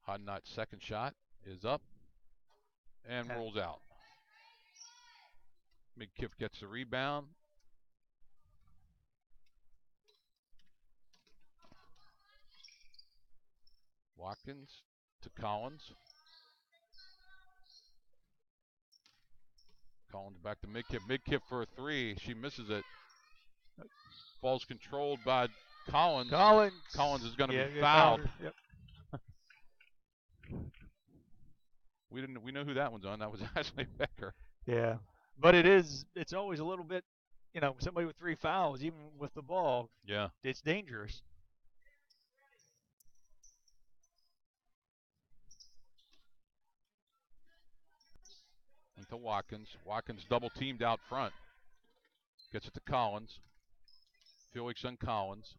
Hodnott's second shot is up and rolls out. Midkiff gets the rebound. Watkins to Collins. Collins back to Midkiff. Midkiff for a 3. She misses it. Ball's controlled by Collins. Collins is going to be fouled. Yep. We know who that one's on. That was Ashley Becker. Yeah, but it's always a little bit, somebody with 3 fouls, even with the ball. Yeah, it's dangerous. Into Watkins. Watkins double teamed out front. Gets it to Collins. Felix on Collins.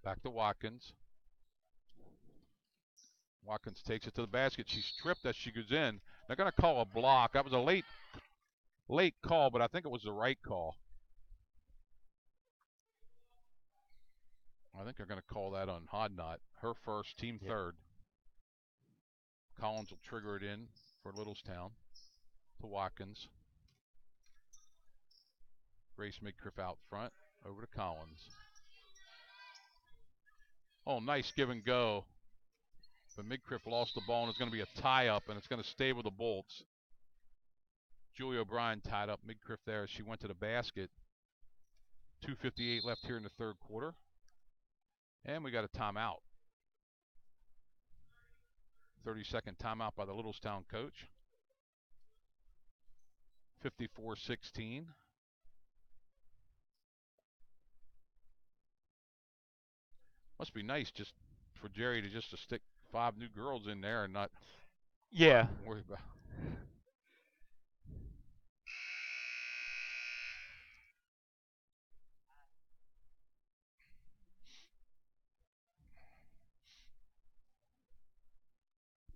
Back to Watkins. Watkins takes it to the basket. She's tripped as she goes in. They're going to call a block. That was a late call, but I think it was the right call. I think they're going to call that on Hodnott. Her first, team third. Collins will trigger it in for Littlestown to Watkins. Grace Midcliff out front, over to Collins. Oh, nice give and go. But Midcliff lost the ball, and it's going to be a tie-up, and it's going to stay with the Bolts. Julie O'Brien tied up Midcliff there as she went to the basket. 2:58 left here in the third quarter. And we got a timeout. 30-second timeout by the Littlestown coach. 54-16. Must be nice just for Jerry to stick 5 new girls in there and not worry about.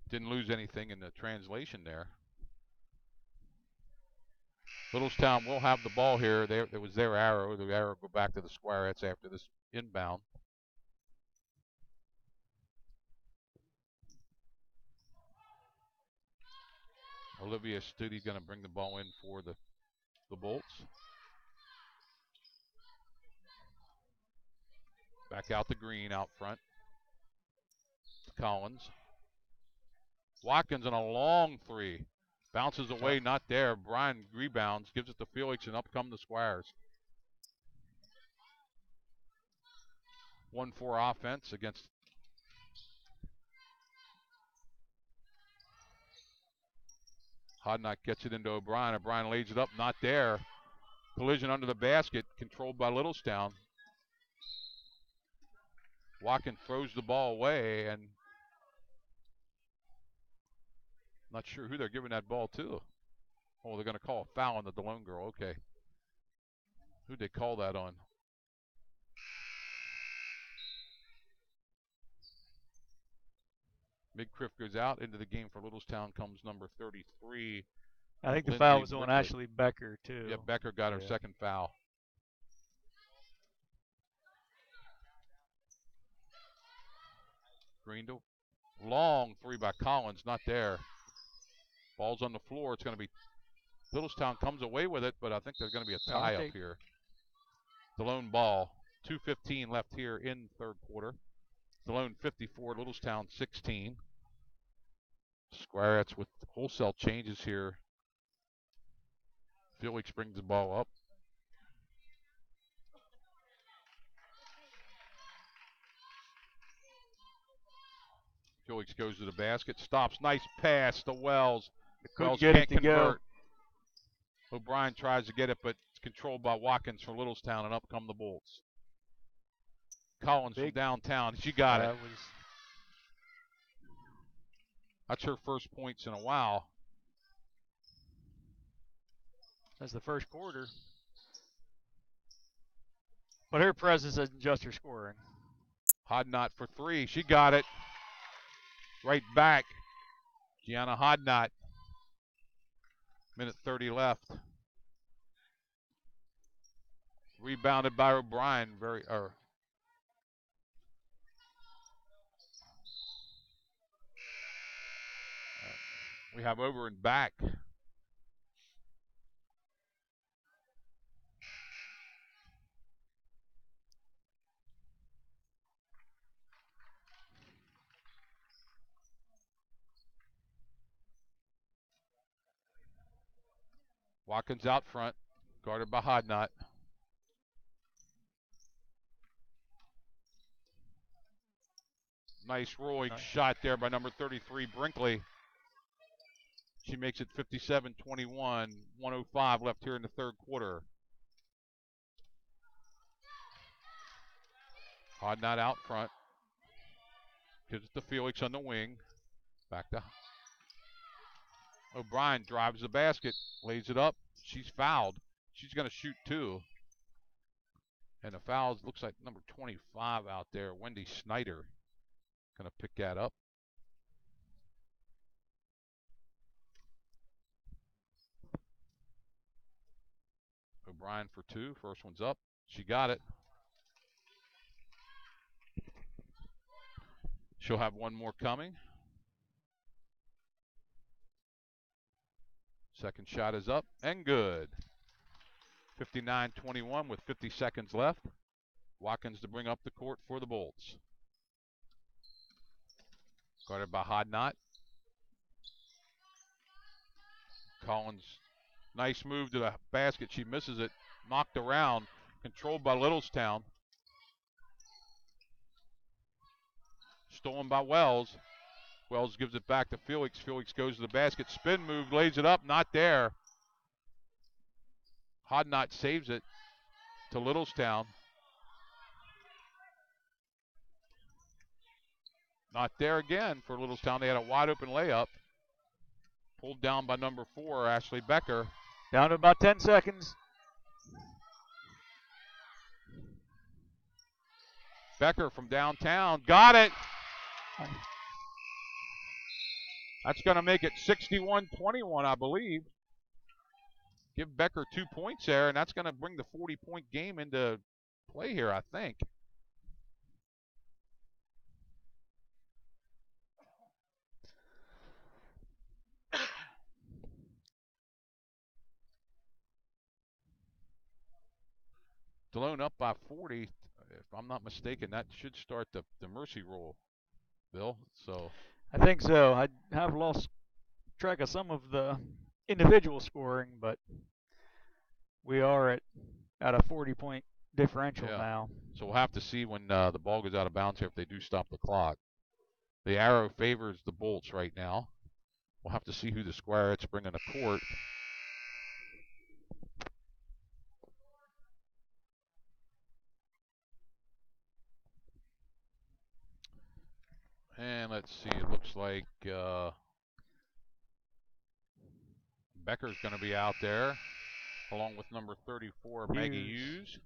Didn't lose anything in the translation there. Littlestown will have the ball here. There was their arrow. The arrow go back to the Squirettes after this inbound. Olivia Studi going to bring the ball in for the Bolts. Back out to Green out front. Collins. Watkins on a long three. Bounces away, not there. Bryan rebounds, gives it to Felix, and up come the Squires. 1-4 offense against Hodnott gets it into O'Brien. O'Brien lays it up, not there. Collision under the basket, controlled by Littlestown. Watkins throws the ball away, and not sure who they're giving that ball to. Oh, they're going to call a foul on the Delone girl. Okay. Who'd they call that on? Midcliff goes out. Into the game for Littlestown comes number 33. I think the foul was on Ashley Becker, too. Yeah, Becker got her second foul. Greendale. Long three by Collins, not there. Ball's on the floor. It's going to be Littlestown comes away with it, but I think there's going to be a tie up here. Delone ball. 2:15 left here in third quarter. Delone 54, Littlestown 16. Squirettes with wholesale changes here. Felix brings the ball up. Felix goes to the basket, stops, nice pass to Wells. Wells can't convert. O'Brien tries to get it, but it's controlled by Watkins from Littlestown, and up come the Bolts. Collins from downtown, she got it. That's her first points in a while. That's the first quarter. But her presence isn't just her scoring. Hodnott for three, she got it. Right back. Gianna Hodnott. Minute 30 left. Rebounded by O'Brien. We have over and back. Watkins out front, guarded by Hodnott. Nice rolling shot there by number 33, Brinkley. She makes it 57-21, 1:05 left here in the third quarter. Hodnott out front. Gives it to Felix on the wing. Back to O'Brien, drives the basket, lays it up. She's fouled. She's going to shoot two. And the fouls, looks like number 25 out there, Wendy Snyder, going to pick that up. O'Brien for two. First one's up. She got it. She'll have one more coming. Second shot is up and good. 59-21 with 50 seconds left. Watkins to bring up the court for the Bolts. Guarded by Hodnott. Collins, nice move to the basket. She misses it. Knocked around. Controlled by Littlestown. Stolen by Wells. Wells gives it back to Felix. Felix goes to the basket. Spin move, lays it up. Not there. Hodnott saves it to Littlestown. Not there again for Littlestown. They had a wide open layup. Pulled down by number 4, Ashley Becker. Down to about 10 seconds. Becker from downtown. Got it. That's going to make it 61-21, I believe. Give Becker 2 points there, and that's going to bring the 40-point game into play here, I think. Delone up by 40. If I'm not mistaken, that should start the mercy rule, Bill. So I think so. I have lost track of some of the individual scoring, but we are at a 40-point differential now. So we'll have to see when the ball goes out of bounds here if they do stop the clock. The arrow favors the Bolts right now. We'll have to see who the Squirettes bring in the court. And let's see, it looks like Becker's going to be out there, along with number 34, Maggie Hughes.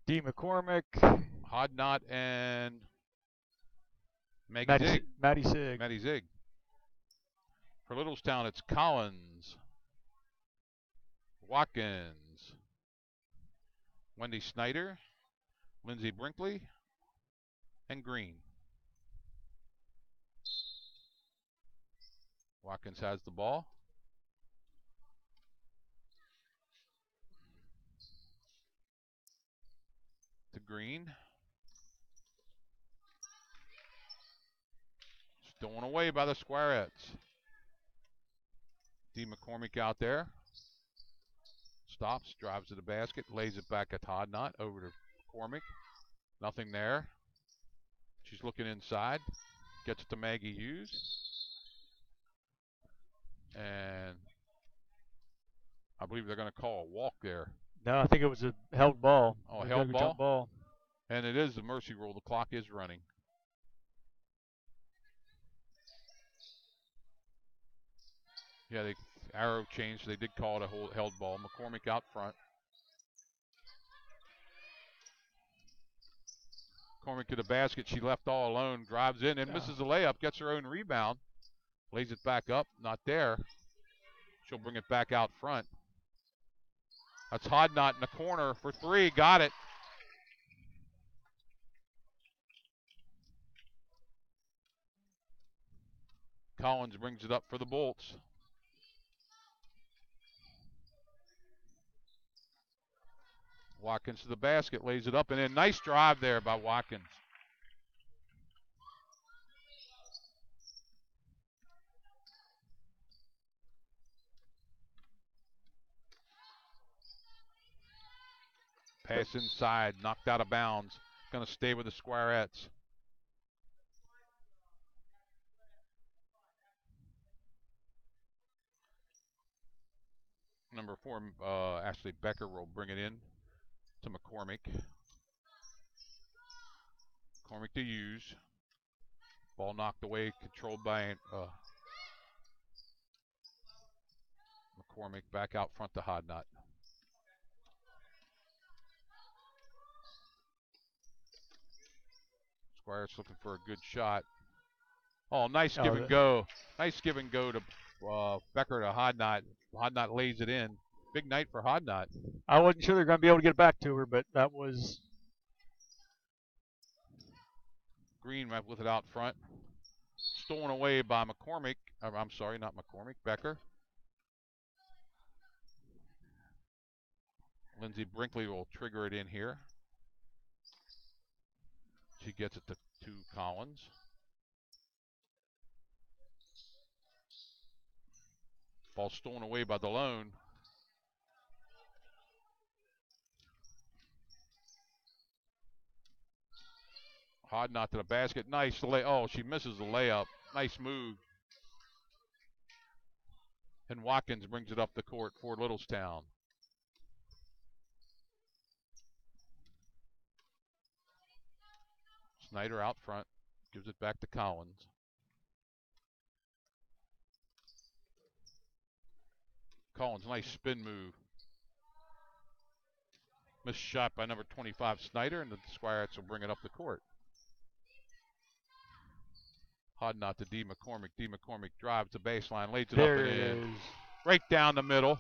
D. McCormick. Hodnott and Maddie Sig. Maddie Zig. For Littlestown, it's Collins, Watkins, Wendy Snyder, Lindsay Brinkley, and Green. Watkins has the ball. To Green. Stolen away by the Squirettes. D. McCormick out there. Stops, drives to the basket, lays it back at Hodnott, over to McCormick. Nothing there. She's looking inside. Gets it to Maggie Hughes. And I believe they're going to call a walk there. No, I think it was a held ball. Oh, a held ball? And it is the mercy rule. The clock is running. Yeah, the arrow changed. They did call it a held ball. McCormick out front. McCormick to the basket. She left all alone. Drives in and misses the layup. Gets her own rebound. Lays it back up. Not there. She'll bring it back out front. That's Hodnott in the corner for 3. Got it. Collins brings it up for the Bolts. Watkins to the basket, lays it up, and a nice drive there by Watkins. Pass inside, knocked out of bounds. Going to stay with the Squirettes. Number 4, Ashley Becker will bring it in to McCormick. McCormick to Hughes. Ball knocked away, controlled by McCormick. Back out front to Hodnott. Squires looking for a good shot. Oh, nice give and go. Nice give and go to Becker to Hodnott. Hodnott lays it in. Big night for Hodnott. I wasn't sure they were going to be able to get it back to her, but that was... Green with it out front. Stolen away by McCormick. I'm sorry, not McCormick. Becker. Lindsay Brinkley will trigger it in here. She gets it to Collins. Ball stolen away by Delone. Hodnot to the basket. Nice lay. Oh, she misses the layup. Nice move. And Watkins brings it up the court for Littlestown. Snyder out front. Gives it back to Collins. Collins, nice spin move. Missed shot by number 25, Snyder, and the Squirettes will bring it up the court. Hodnot to D. McCormick. D. McCormick drives the baseline, lays it up and in. Right down the middle.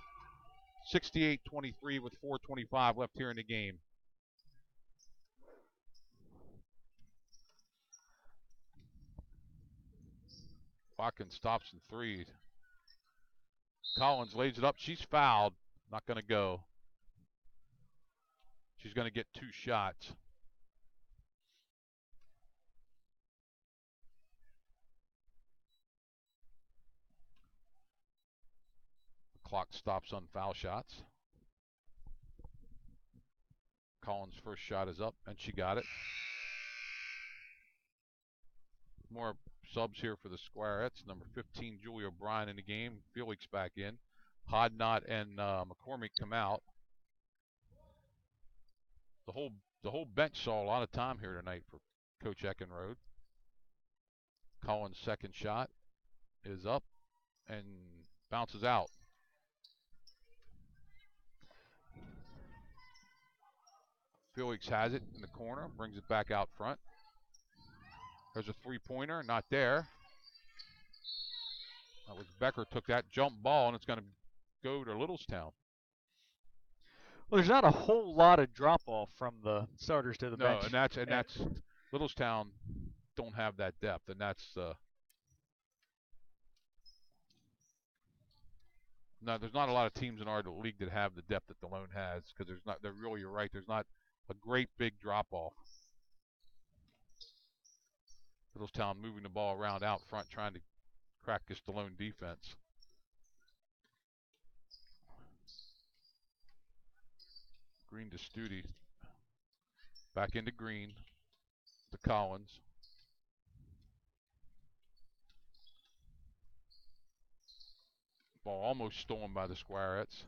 68-23 with 4:25 left here in the game. Watkins stops and three. Collins lays it up. She's fouled. Not going to go. She's going to get 2 shots. The clock stops on foul shots. Collins' first shot is up, and she got it. More subs here for the Squirettes. Number 15, Julie O'Brien in the game. Felix back in. Hodnot and McCormick come out. The whole bench saw a lot of time here tonight for Coach Eckenrode. Collins' second shot is up and bounces out. Felix has it in the corner, brings it back out front. There's a three-pointer, not there. That was Becker took that jump ball, and it's going to go to Littlestown. Well, there's not a whole lot of drop-off from the starters to the bench. No, and that's Littlestown don't have that depth, and that's no. There's not a lot of teams in our league that have the depth that Delone has, because there's not. You're right. There's not a great big drop-off. Littlestown moving the ball around out front, trying to crack this Delone defense. Green to Studi. Back into Green to Collins. Ball almost stolen by the Squirettes.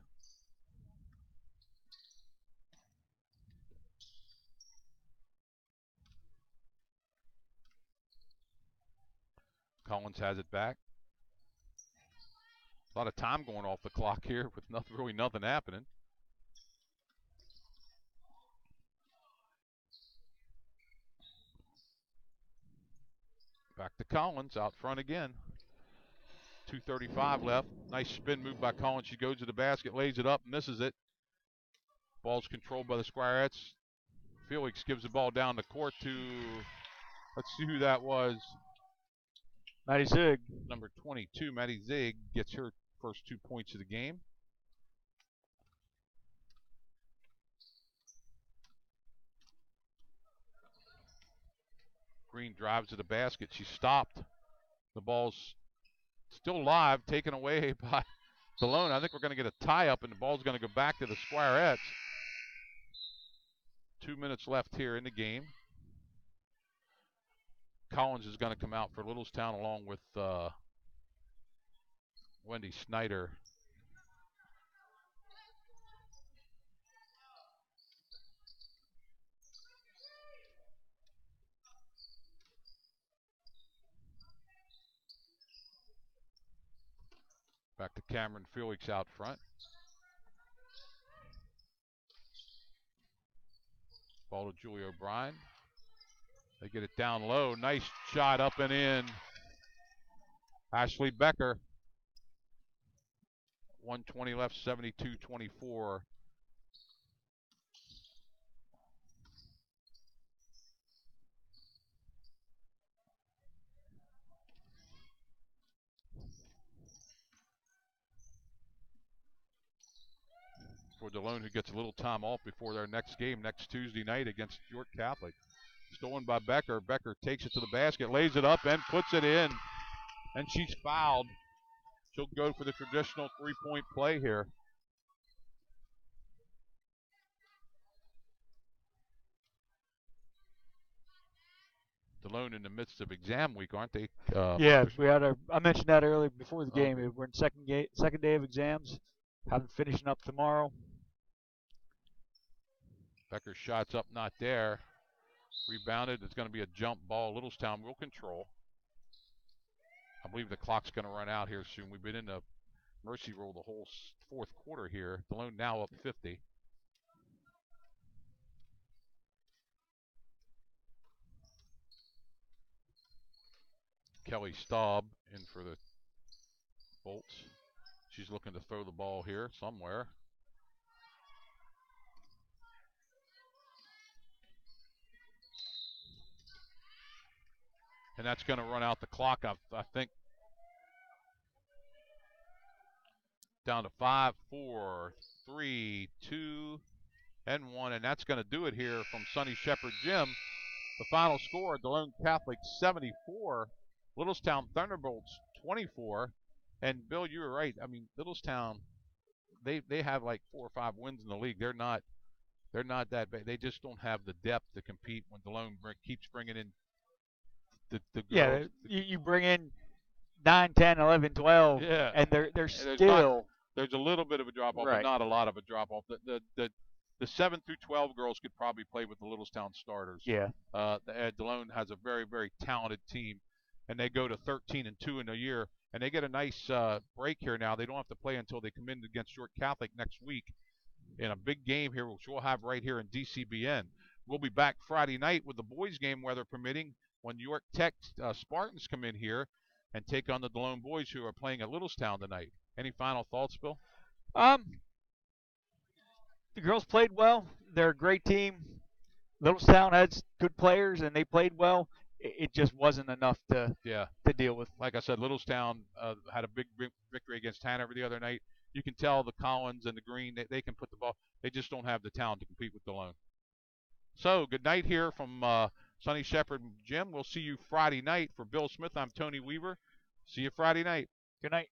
Collins has it back. A lot of time going off the clock here with really nothing happening. Back to Collins out front again. 2:35 left. Nice spin move by Collins. She goes to the basket, lays it up, misses it. Ball's controlled by the Squirettes. Felix gives the ball down the court to, let's see who that was. Maddie Zig. Number 22, Maddie Zig, gets her first 2 points of the game. Green drives to the basket. She's stopped. The ball's still live, taken away by Delone. I think we're going to get a tie-up, and the ball's going to go back to the Squirettes. 2 minutes left here in the game. Collins is going to come out for Littlestown along with Wendy Snyder. Back to Cameron Felix out front. Ball to Julie O'Brien. They get it down low. Nice shot up and in. Ashley Becker. 1:20 left, 72-24. for Delone, who gets a little time off before their next game next Tuesday night against York Catholic. Stolen by Becker. Becker takes it to the basket, lays it up, and puts it in. And she's fouled. She'll go for the traditional three-point play here. Delone in the midst of exam week, aren't they? Yeah, I mentioned that earlier before the game. We're in second day of exams. Having finishing up tomorrow. Becker's shot's up, not there. Rebounded. It's going to be a jump ball. Littlestown will control. I believe the clock's going to run out here soon. We've been in the mercy roll the whole fourth quarter here. Delone now up 50. Kelly Staub in for the Bolts. She's looking to throw the ball here somewhere. And that's going to run out the clock, I think. Down to 5, 4, 3, 2, and 1. And that's going to do it here from Sonny Shepherd Gym. The final score, Delone Catholic 74, Littlestown Thunderbolts 24. And Bill, you were right. I mean, Littlestown, they have like 4 or 5 wins in the league. They're not that bad. They just don't have the depth to compete when Delone keeps bringing in the girls. Yeah, you bring in 9, 10, 11, 12, yeah, and they're still. There's a little bit of a drop off, right. But not a lot of a drop off. The 7 through 12 girls could probably play with the Littlestown starters. Yeah. Delone has a very, very talented team, and they go to 13-2 in a year, and they get a nice break here now. They don't have to play until they come in against York Catholic next week in a big game here, which we'll have right here in DCBN. We'll be back Friday night with the boys game, weather permitting, when York Tech Spartans come in here and take on the Delone boys, who are playing at Littlestown tonight. Any final thoughts, Bill? The girls played well. They're a great team. Littlestown has good players, and they played well. It just wasn't enough to deal with. Like I said, Littlestown had a big victory against Hanover the other night. You can tell the Collins and the Green, they can put the ball. They just don't have the talent to compete with Delone. So, good night here from Sonny Shepherd Gym. We'll see you Friday night. For Bill Smith, I'm Tony Weaver. See you Friday night. Good night.